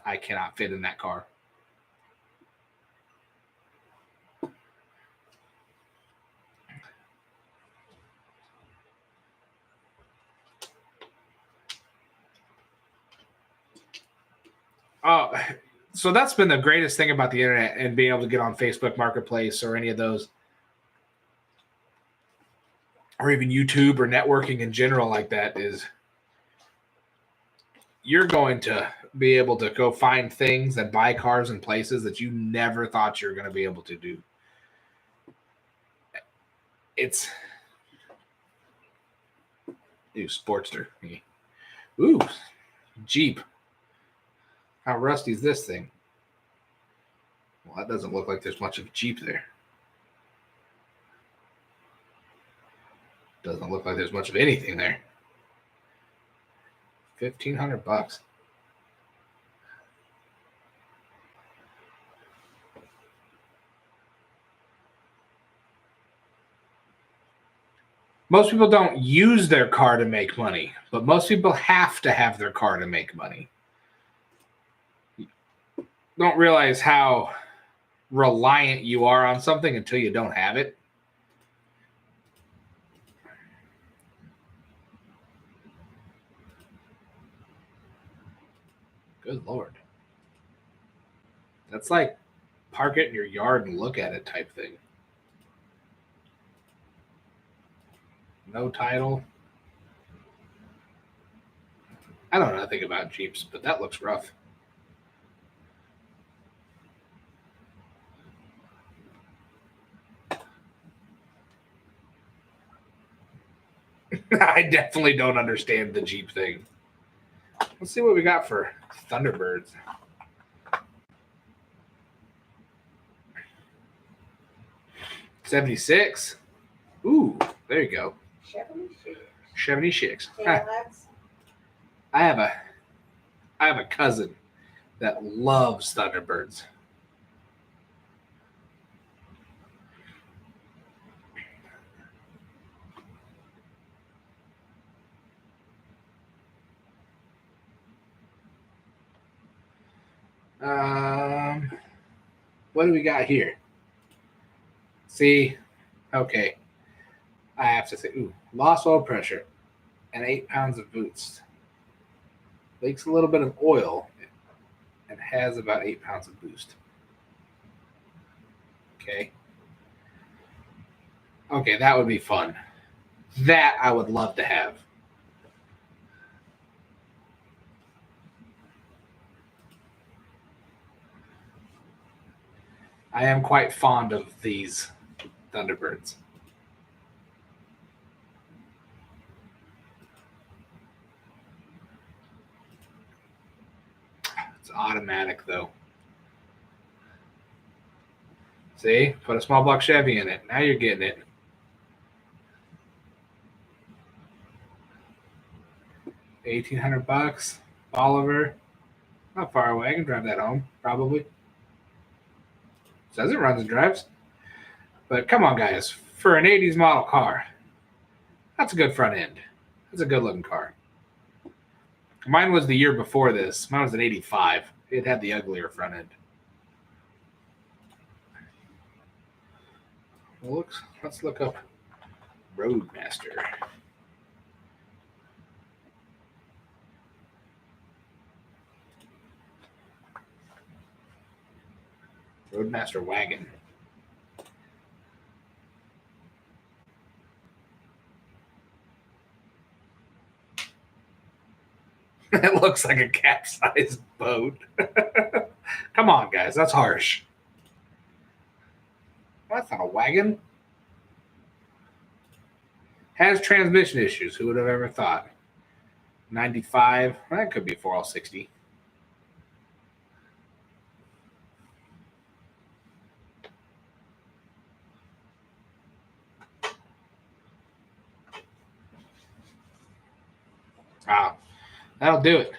I cannot fit in that car. Oh, so that's been the greatest thing about the internet and being able to get on Facebook Marketplace or any of those, or even YouTube or networking in general like that, is you're going to be able to go find things and buy cars in places that you never thought you were going to be able to do. It's Sportster. Ooh, Jeep. How rusty is this thing? Well, that doesn't look like there's much of a Jeep there. Doesn't look like there's much of anything there. $1,500. Most people don't use their car to make money, but most people have to have their car to make money. Don't realize how reliant you are on something until you don't have it. Good Lord. That's like park it in your yard and look at it type thing. No title. I don't know nothing about Jeeps, but that looks rough. I definitely don't understand the Jeep thing. Let's see what we got for Thunderbirds. '76. Ooh, there you go. 76. I have a cousin that loves Thunderbirds. What do we got here? See, okay. I have to say, ooh, lost oil pressure and 8 pounds of boost. Leaks a little bit of oil and has about 8 pounds of boost. Okay. Okay, that would be fun. That I would love to have. I am quite fond of these Thunderbirds. It's automatic though. See, put a small block Chevy in it. Now you're getting it. $1,800. Oliver, not far away. I can drive that home, probably. Says it runs and drives. But come on, guys. For an 80s model car, that's a good front end. That's a good looking car. Mine was the year before this. Mine was an 85. It had the uglier front end. Well, let's look up Roadmaster. Roadmaster wagon. It looks like a capsized boat. Come on, guys. That's harsh. That's not a wagon. Has transmission issues. Who would have ever thought? 95. That could be 4L60. Ah, that'll do it.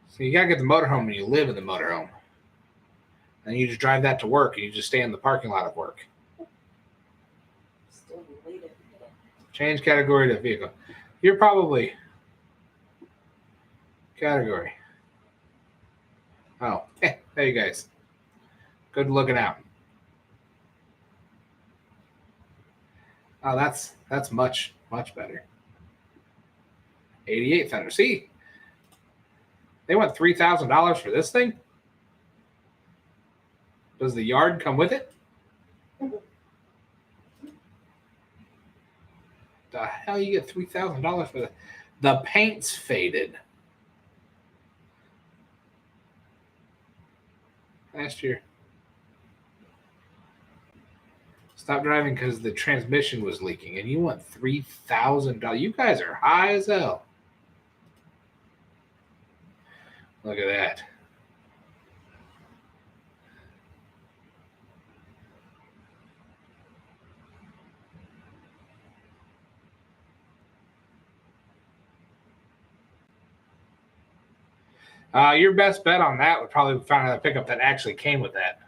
So you gotta get the motorhome when you live in the motorhome. And you just drive that to work and you just stay in the parking lot of work. Still deleted. Change category to vehicle. You're probably category. Oh, hey, there you guys. Good looking out. Oh, that's much better. 88 Thunder. See, they went $3,000 for this thing. Does the yard come with it? The hell you get $3,000 for that? The paint's faded. Last year. Stop driving because the transmission was leaking, and you want $3,000. You guys are high as hell. Look at that. Your best bet on that would probably find a pickup that actually came with that.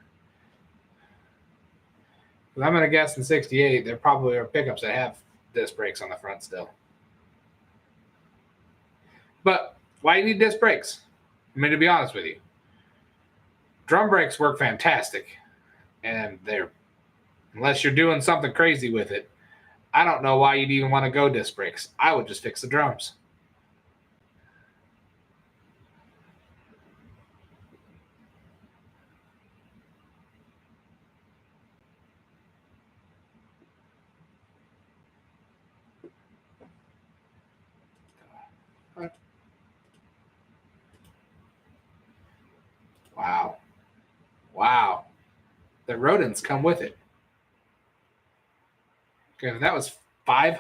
I'm going to guess in 68, there probably are pickups that have disc brakes on the front still. But why do you need disc brakes? I mean, to be honest with you, drum brakes work fantastic. And they're, unless you're doing something crazy with it, I don't know why you'd even want to go disc brakes. I would just fix the drums. Wow. Wow. The rodents come with it. Okay, if that was $500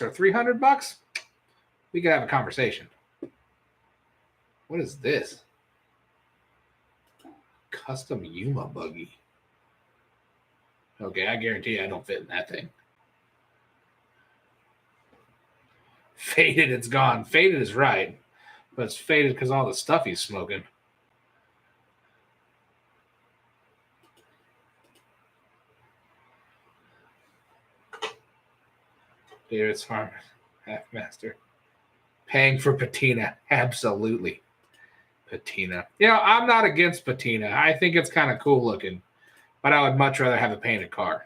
or $300, we could have a conversation. What is this? Custom Yuma buggy. Okay, I guarantee you I don't fit in that thing. Faded, it's gone. Faded is right, but it's faded because all the stuff he's smoking. David's Farm, Half-Master. Paying for patina. Absolutely. Patina. I'm not against patina. I think it's kind of cool looking, but I would much rather have a painted car.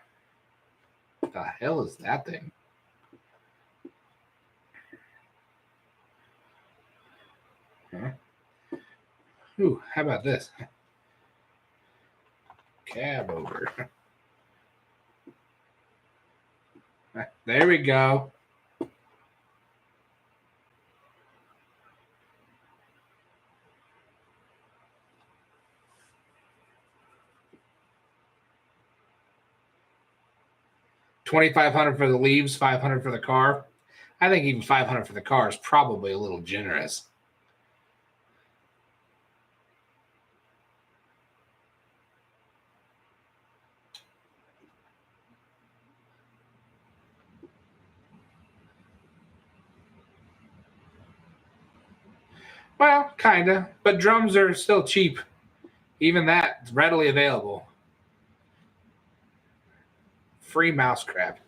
What the hell is that thing? Huh? Ooh, how about this? Cab over. There we go. $2,500 for the leaves, $500 for the car. I think even $500 for the car is probably a little generous. Well, kinda, but drums are still cheap. Even that is readily available. Free mouse crap.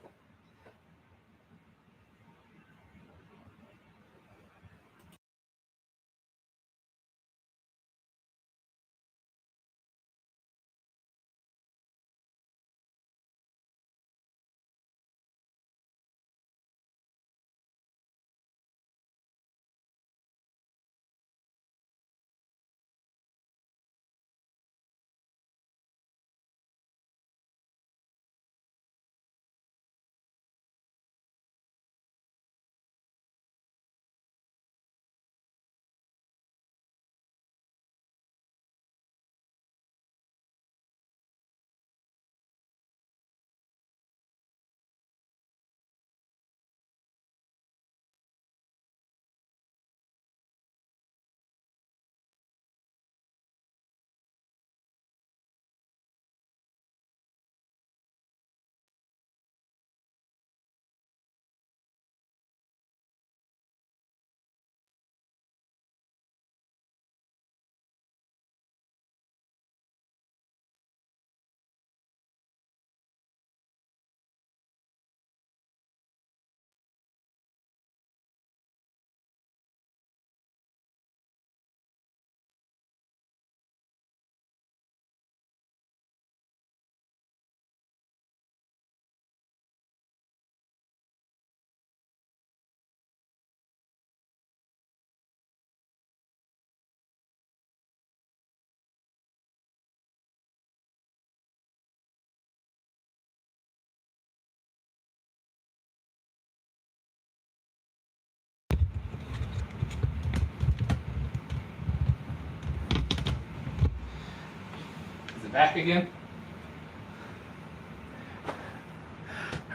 Is it back again?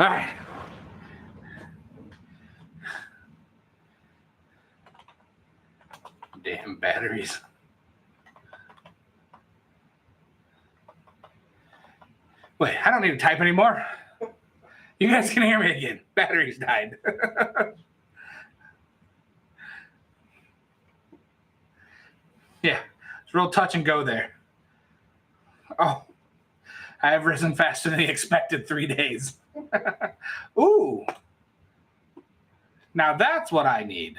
All right. Damn batteries. Wait, I don't need to type anymore. You guys can hear me again. Batteries died. Yeah, it's real touch and go there. Oh, I have risen faster than the expected 3 days. Ooh. Now that's what I need.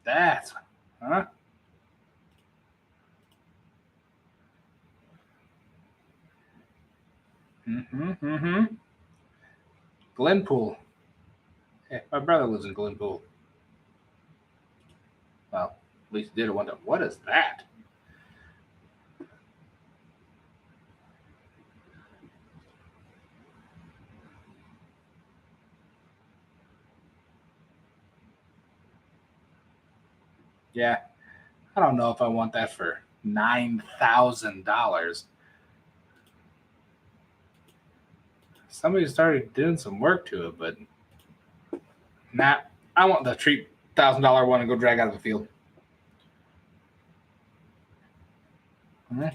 That's, huh? Glenpool. Yeah, my brother lives in Glenpool. Well, at least he did at one time. What is that? Yeah, I don't know if I want that for $9,000. Somebody started doing some work to it, but nah, I want the cheap $1,000 one and go drag out of the field.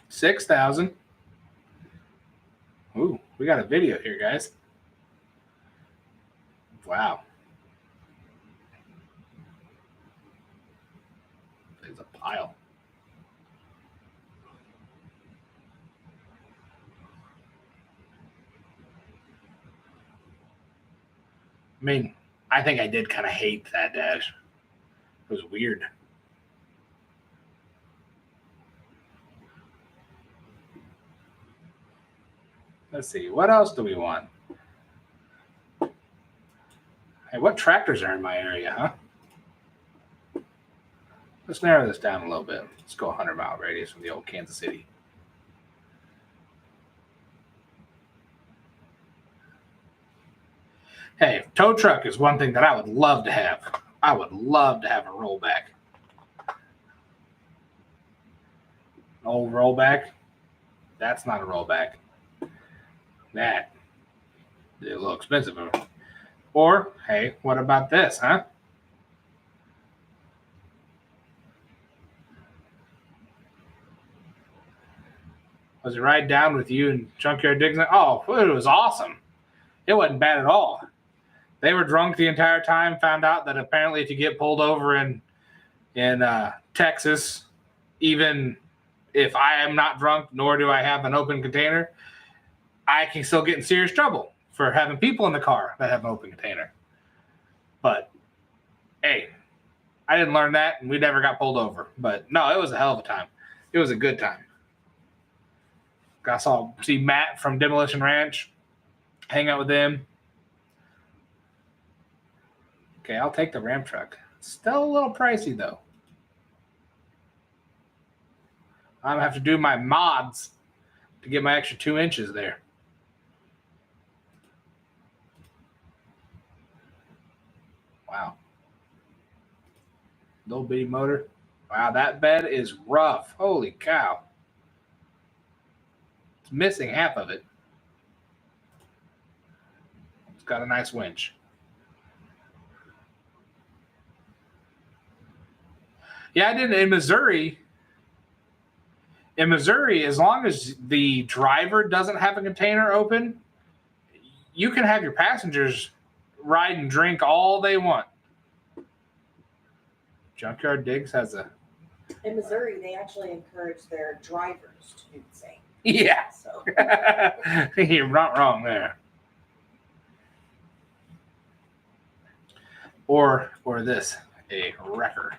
6,000. Ooh, we got a video here, guys. Wow. There's a pile. I mean, I think I did kind of hate that dash. It was weird. Let's see. What else do we want? Hey, what tractors are in my area, huh? Let's narrow this down a little bit. Let's go 100-mile radius from the old Kansas City. Hey, tow truck is one thing that I would love to have. I would love to have a rollback. Old rollback? That's not a rollback. That is a little expensive. Or, hey, what about this, huh? Was it ride down with you and Junkyard Digs? Oh, it was awesome. It wasn't bad at all. They were drunk the entire time, found out that apparently if you get pulled over in Texas, even if I am not drunk, nor do I have an open container, I can still get in serious trouble for having people in the car that have an open container. But, hey, I didn't learn that, and we never got pulled over. But, no, it was a hell of a time. It was a good time. I see Matt from Demolition Ranch, hang out with them. Okay, I'll take the Ram truck. Still a little pricey, though. I'm going to have to do my mods to get my extra 2 inches there. Wow. Little bitty motor. Wow, that bed is rough. Holy cow. It's missing half of it. It's got a nice winch. Yeah, I did in Missouri. In Missouri, as long as the driver doesn't have a container open, you can have your passengers ride and drink all they want. Junkyard Digs has a... In Missouri, they actually encourage their drivers to do the same. Yeah. So You're not wrong there. Or this, a wrecker.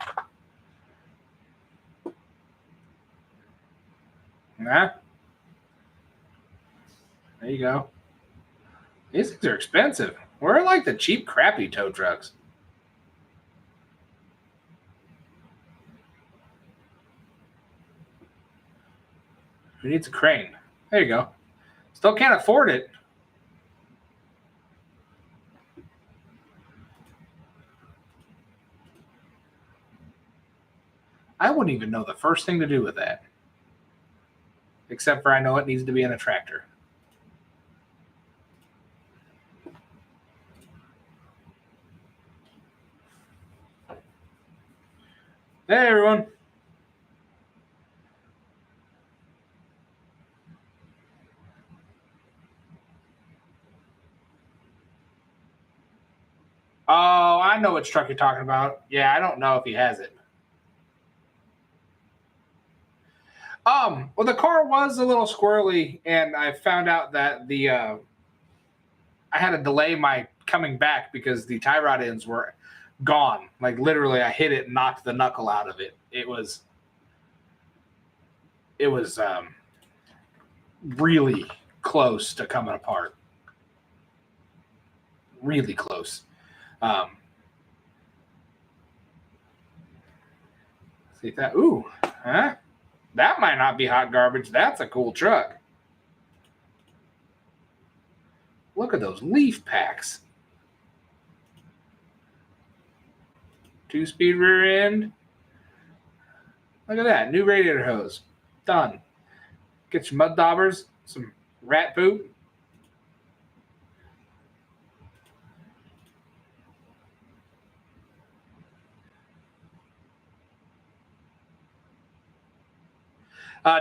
Nah. There you go. These things are expensive. We're like the cheap, crappy tow trucks. Who needs a crane? There you go. Still can't afford it. I wouldn't even know the first thing to do with that. Except for I know it needs to be in a tractor. Hey, everyone. Oh, I know which truck you're talking about. Yeah, I don't know if he has it. Well, the car was a little squirrely, and I found out that I had to delay my coming back because the tie rod ends were gone. Like literally, I hit it and knocked the knuckle out of it. It was really close to coming apart. Really close. See that? Ooh, huh? That might not be hot garbage. That's a cool truck. Look at those leaf packs. 2-speed rear end. Look at that. New radiator hose. Done. Get your mud daubers, some rat poop.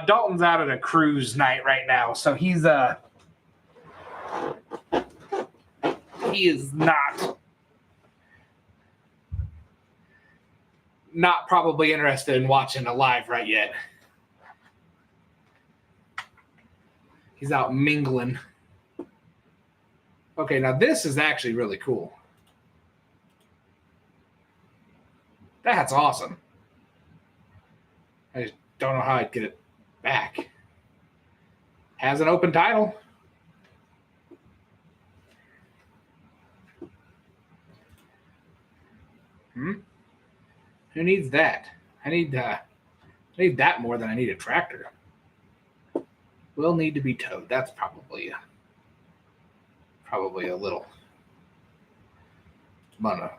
Dalton's out at a cruise night right now, so he is not probably interested in watching a live right yet. He's out mingling. Okay, now this is actually really cool. That's awesome. I just don't know how I'd get it back. Has an open title. Who needs that? I need that more than I need a tractor. Will need to be towed. That's probably a little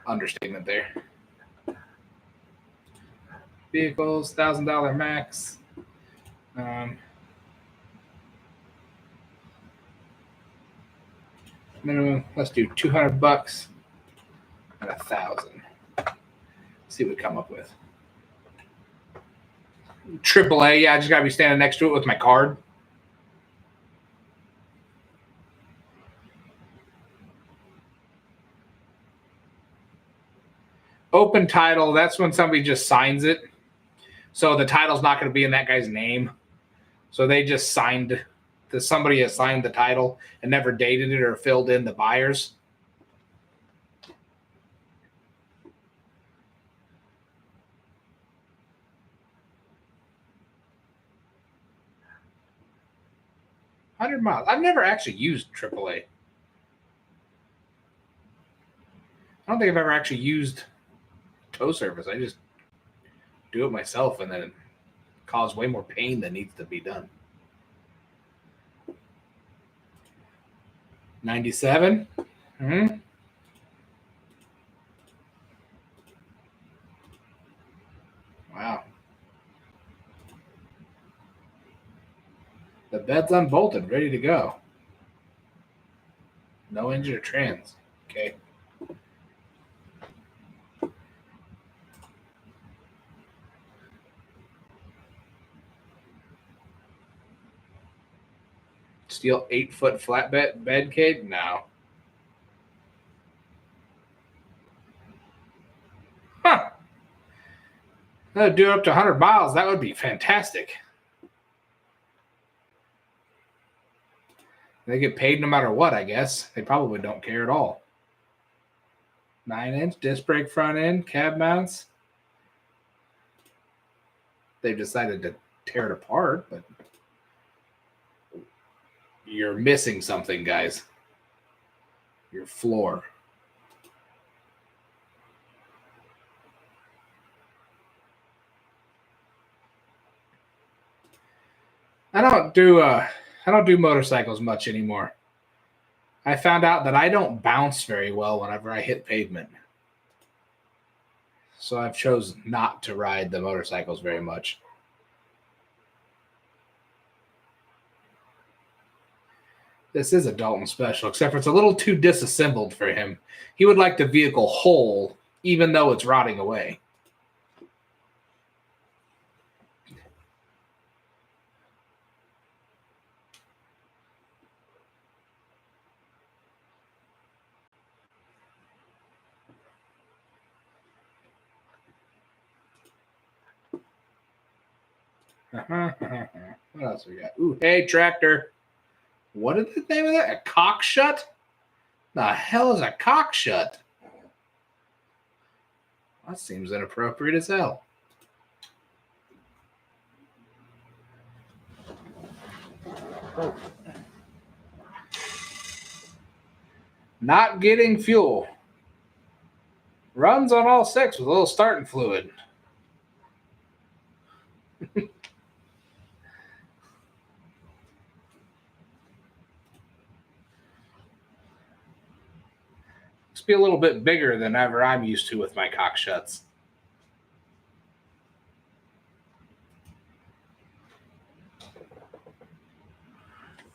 understatement there. Vehicles, $1,000 max. Minimum. Let's do $200 and $1,000. See what we come up with. AAA. Yeah, I just gotta be standing next to it with my card. Open title. That's when somebody just signs it. So the title's not going to be in that guy's name. So they just signed. Somebody has signed the title and never dated it or filled in the buyers. $100. I've never actually used AAA. I don't think I've ever actually used tow service. I just do it myself and then it causes way more pain than needs to be done. 97. Wow. The bed's unbolted, ready to go. No engine or trans. Okay. Steel 8-foot flatbed bed cage? No. Huh. That'd do up to 100 miles. That would be fantastic. They get paid no matter what, I guess. They probably don't care at all. 9-inch disc brake front end, cab mounts. They've decided to tear it apart, but you're missing something, guys. Your floor. I don't do motorcycles much anymore. I found out that I don't bounce very well whenever I hit pavement. So I've chosen not to ride the motorcycles very much. This is a Dalton special, except for it's a little too disassembled for him. He would like the vehicle whole, even though it's rotting away. What else we got? Ooh, hey, tractor. What is the name of that? A cock shut? The hell is a cock shut? That seems inappropriate as hell. Oh. Not getting fuel. Runs on all 6 with a little starting fluid. Must be a little bit bigger than ever I'm used to with my cock shuts.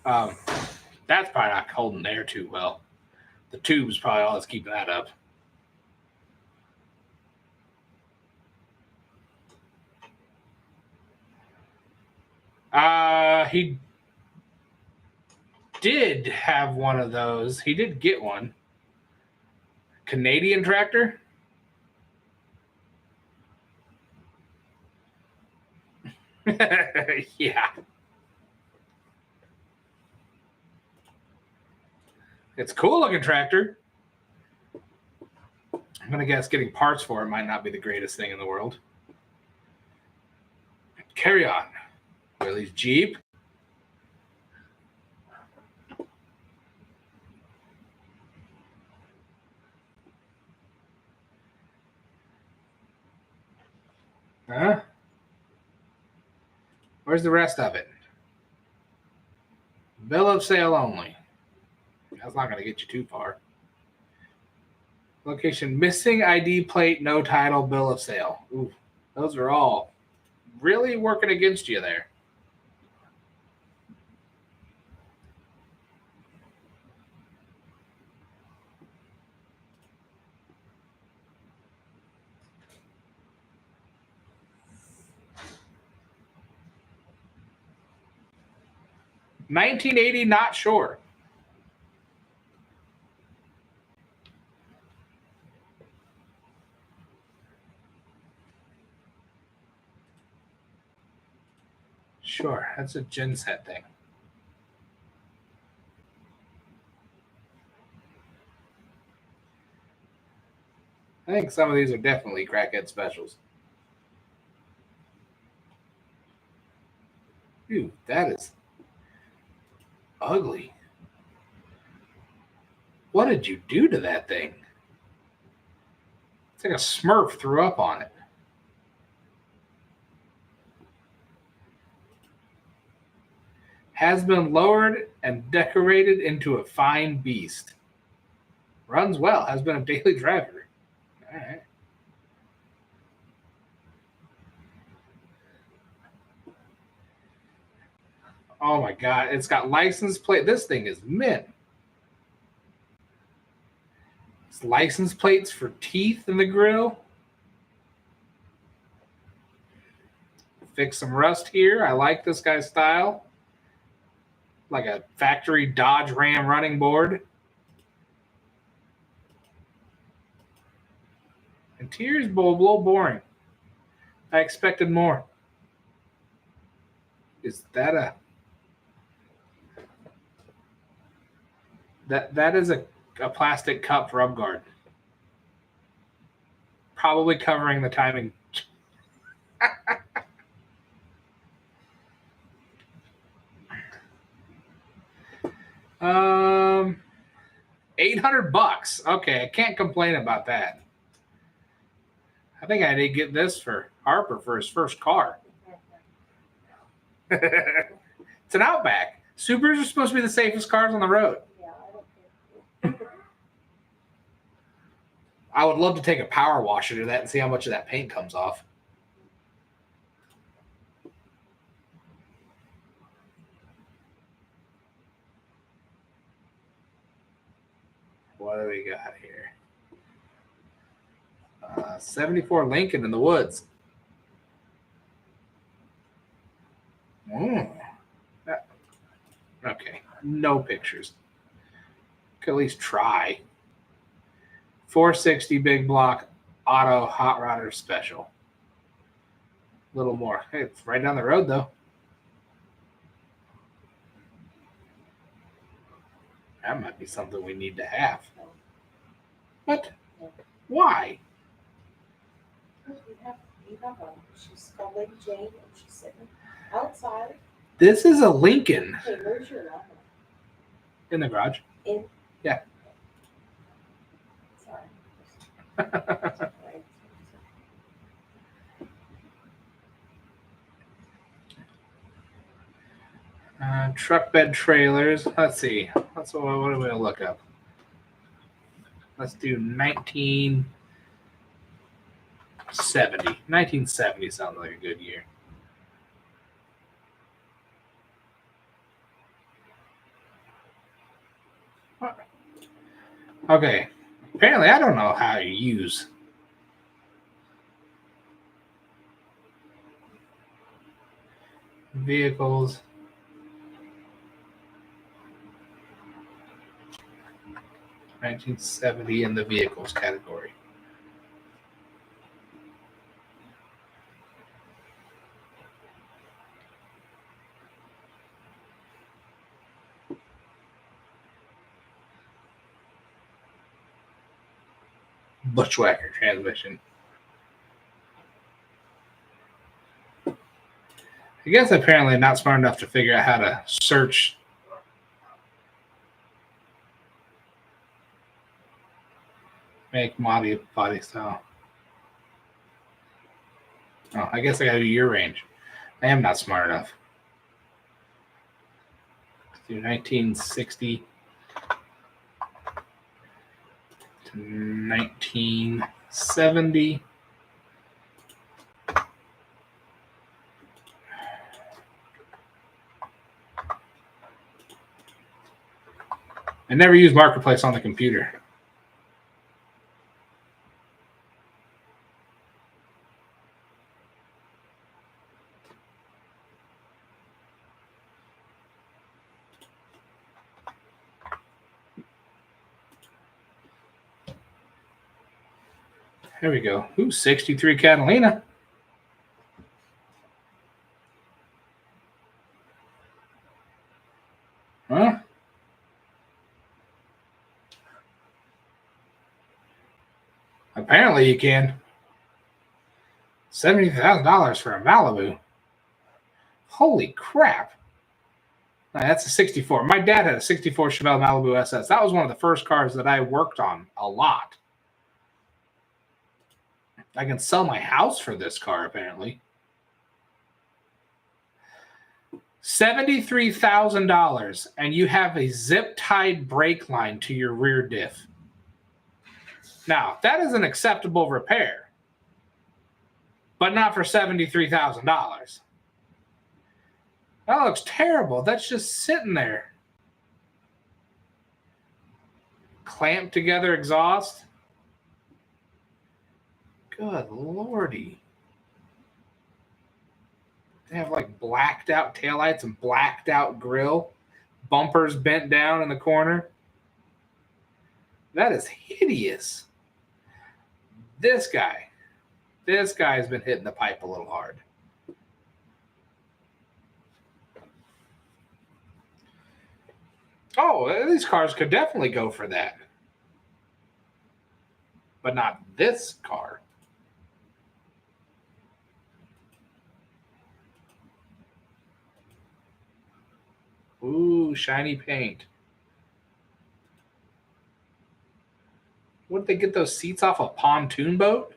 That's probably not holding air too well. The tube's probably all that's keeping that up. He did have one of those. He did get one. Canadian tractor? Yeah. It's a cool looking tractor. I'm going to guess getting parts for it might not be the greatest thing in the world. Carry on. Willie's Jeep. Huh? Where's the rest of it? Bill of sale only. That's not going to get you too far. Location missing ID plate, no title, bill of sale. Ooh, those are all really working against you there. $1980, not sure. Sure, that's a genset thing. I think some of these are definitely crackhead specials. Ew, that is ugly. What did you do to that thing? It's like a Smurf threw up on it. Has been lowered and decorated into a fine beast. Runs well. Has been a daily driver. All right. Oh my God. It's got license plate. This thing is mint. It's license plates for teeth in the grill. Fix some rust here. I like this guy's style. Like a factory Dodge Ram running board. Interior's a little boring. I expected more. Is that a... That is a plastic cup rub guard. Probably covering the timing. $800. Okay, I can't complain about that. I think I did get this for Harper for his first car. It's an Outback. Subarus are supposed to be the safest cars on the road. Yeah, I don't care. I would love to take a power washer to that and see how much of that paint comes off. What do we got here? 74 Lincoln in the woods. Okay, no pictures. Could at least try. 460 big block auto hot rodder special. A little more. Hey, it's right down the road though. That might be something we need to have. What? Why? You have one. She's called Lady Jane, and she's sitting outside. This is a Lincoln. Hey, where's your ladder? In the garage. In? Yeah. Sorry. Truck bed trailers. Let's see. What do we want to look up? Let's do 1970. 1970 sounds like a good year. Okay. Apparently, I don't know how to use vehicles. $1970 in the vehicles category. Bushwhacker transmission. I guess apparently not smart enough to figure out how to search make body style. Oh, I guess I gotta do year range. I am not smart enough. Let's do 1960 to 1970. I never use Marketplace on the computer. There we go. Ooh, 63 Catalina. Huh? Apparently you can. $70,000 for a Malibu. Holy crap. That's a 64. My dad had a 64 Chevelle Malibu SS. That was one of the first cars that I worked on a lot. I can sell my house for this car, apparently. $73,000, and you have a zip-tied brake line to your rear diff. Now, that is an acceptable repair, but not for $73,000. That looks terrible. That's just sitting there. Clamped together exhaust. Good lordy. They have like blacked out taillights and blacked out grill. Bumpers bent down in the corner. That is hideous. This guy has been hitting the pipe a little hard. Oh, these cars could definitely go for that. But not this car. Ooh, shiny paint. What did they get those seats off a pontoon boat?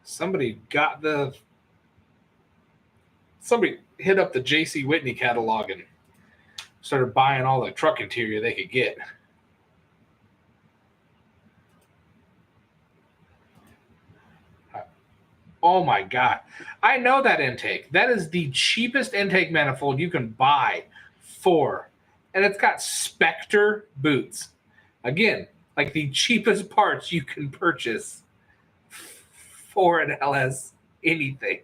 Somebody hit up the J.C. Whitney catalog and started buying all the truck interior they could get. Oh my God. I know that intake. That is the cheapest intake manifold you can buy for. And it's got Spectre boots. Again, like the cheapest parts you can purchase for an LS anything.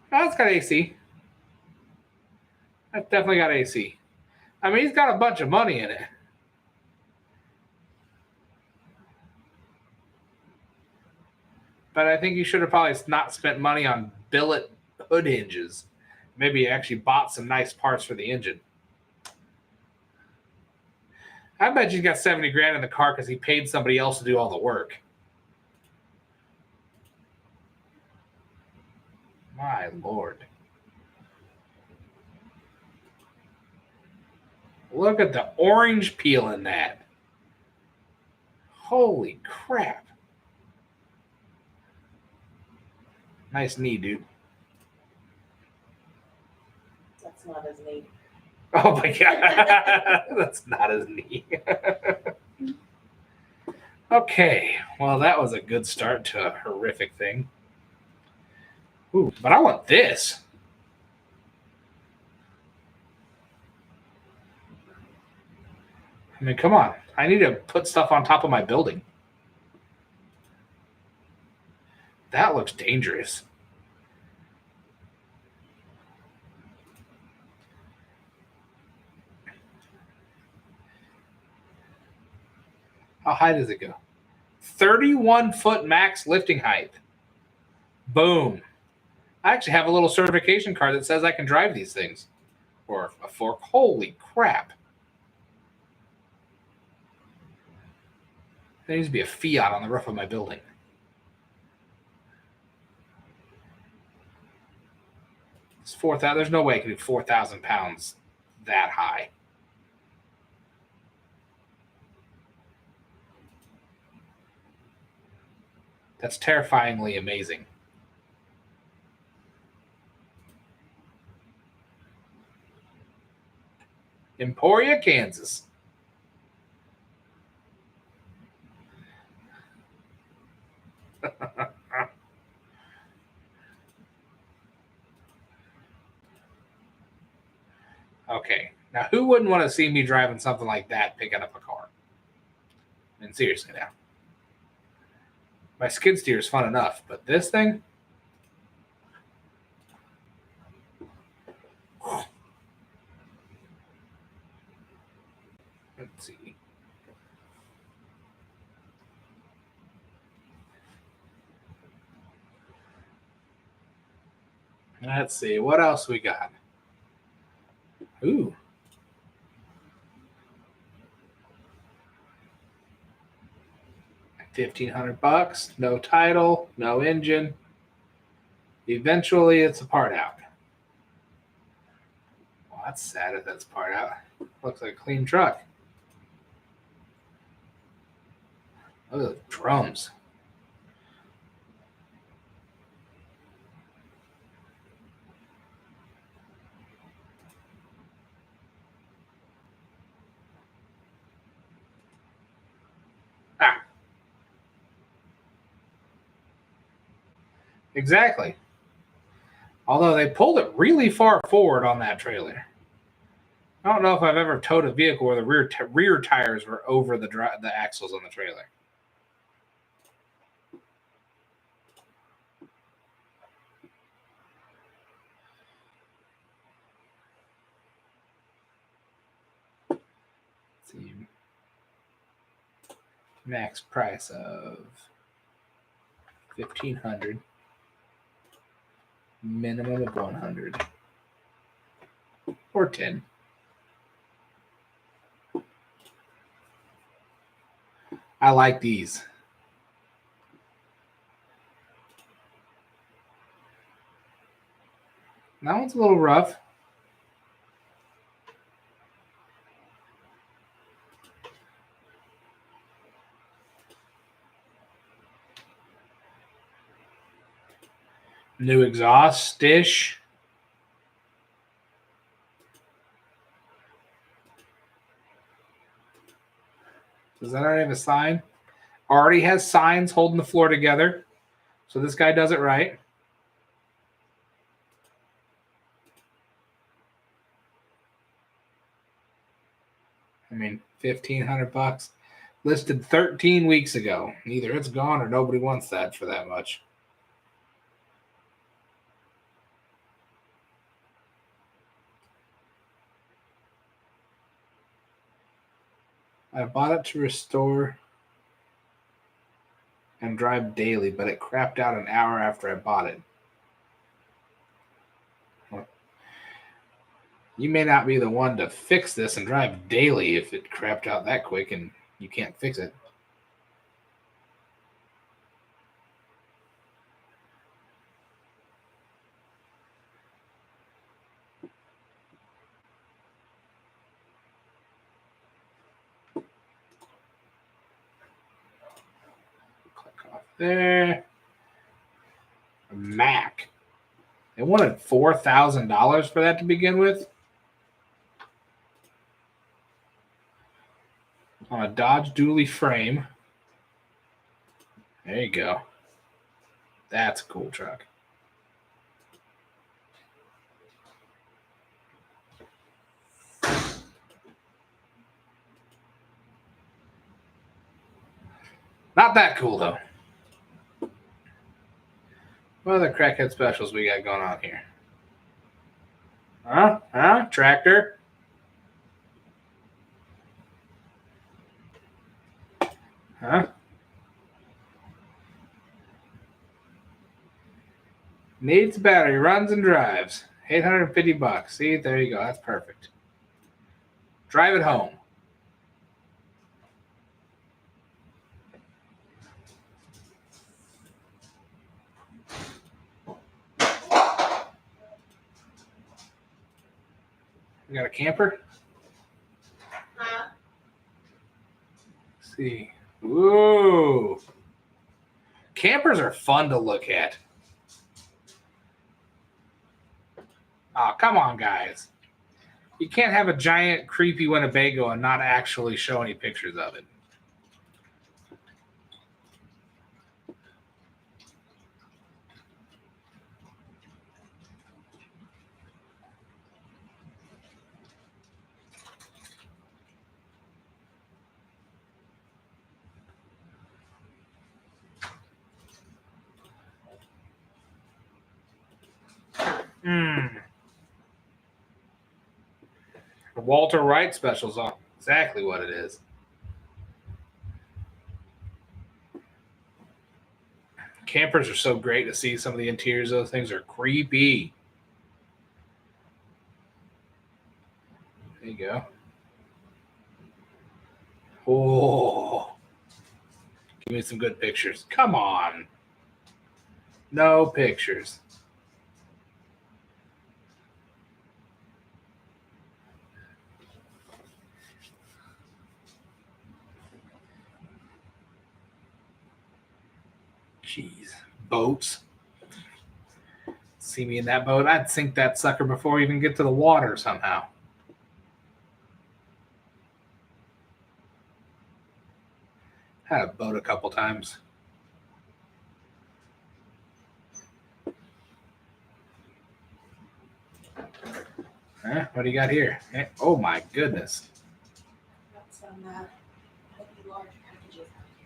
That's got AC. That's definitely got AC. I mean, he's got a bunch of money in it. But I think you should have probably not spent money on billet hood hinges. Maybe actually bought some nice parts for the engine. I bet you got 70 grand in the car because he paid somebody else to do all the work. My Lord. Look at the orange peel in that. Holy crap. Nice knee, dude. That's not as neat. Oh my God. That's not as neat. Okay, well, that was a good start to a horrific thing. Ooh, but I want this. I mean, come on. I need to put stuff on top of my building. That looks dangerous. How high does it go? 31-foot max lifting height. Boom. I actually have a little certification card that says I can drive these things. Or a fork. Holy crap. There needs to be a Fiat on the roof of my building. It's 4,000. There's no way I can do 4,000 pounds that high. That's terrifyingly amazing. Emporia, Kansas. Okay, now who wouldn't want to see me driving something like that picking up a car? And seriously now. My skid steer is fun enough, but this thing? Let's see. Let's see. What else we got? Ooh. $1,500. No title, no engine. Eventually, it's a part out. Well, that's sad if that's part out. Looks like a clean truck. Look at the drums. Ah. Exactly. Although they pulled it really far forward on that trailer. I don't know if I've ever towed a vehicle where the rear tires were over the axles on the trailer. Let's see. Max price of $1,500. Minimum of 100 or 10. I like these. That one's a little rough. New exhaust dish. Does that already have a sign? Already has signs holding the floor together. So this guy does it right. I mean, $1,500. Listed 13 weeks ago. Either it's gone or nobody wants that for that much. I bought it to restore and drive daily, but it crapped out an hour after I bought it. Well, you may not be the one to fix this and drive daily if it crapped out that quick and you can't fix it. Click off there. Mac. They wanted $4,000 for that to begin with. On a Dodge dually frame. There you go. That's a cool truck. Not that cool, though. What other crackhead specials we got going on here? Huh? Tractor? Huh? Needs battery, runs and drives. $850. See, there you go. That's perfect. Drive it home. We got a camper. Let's see. Ooh. Campers are fun to look at. Oh, come on, guys. You can't have a giant, creepy Winnebago and not actually show any pictures of it. Walter Wright specials on exactly what it is. Campers are so great to see. Some of the interiors of those things are creepy. There you go. Oh, give me some good pictures. Come on. No pictures. Jeez. Boats. See me in that boat? I'd sink that sucker before we even get to the water somehow. Had a boat a couple times. Huh? What do you got here? Oh my goodness. Got some heavy, large packages out here.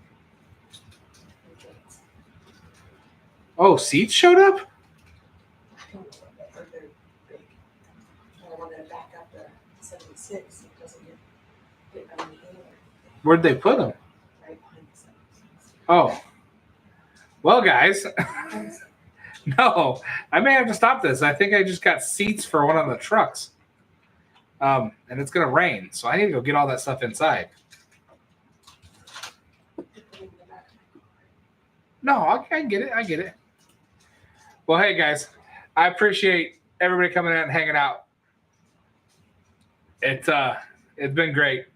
Oh, seats showed up? I don't know what they're big. I want to back up the 76. It doesn't get on the air. Where'd they put them? Right behind the 76. Oh. Well, guys. No, I may have to stop this. I think I just got seats for one of the trucks. And it's going to rain, so I need to go get all that stuff inside. No, I get it. I get it. Well, hey, guys, I appreciate everybody coming out and hanging out. It's been great.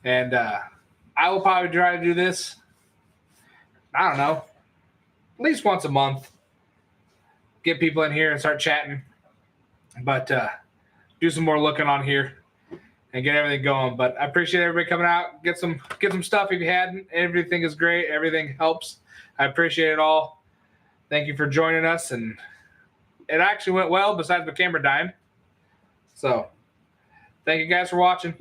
And I will probably try to do this, I don't know, at least once a month. Get people in here and start chatting. But do some more looking on here and get everything going. But I appreciate everybody coming out. Get some stuff if you hadn't. Everything is great. Everything helps. I appreciate it all. Thank you for joining us. And it actually went well besides the camera dying. So thank you guys for watching.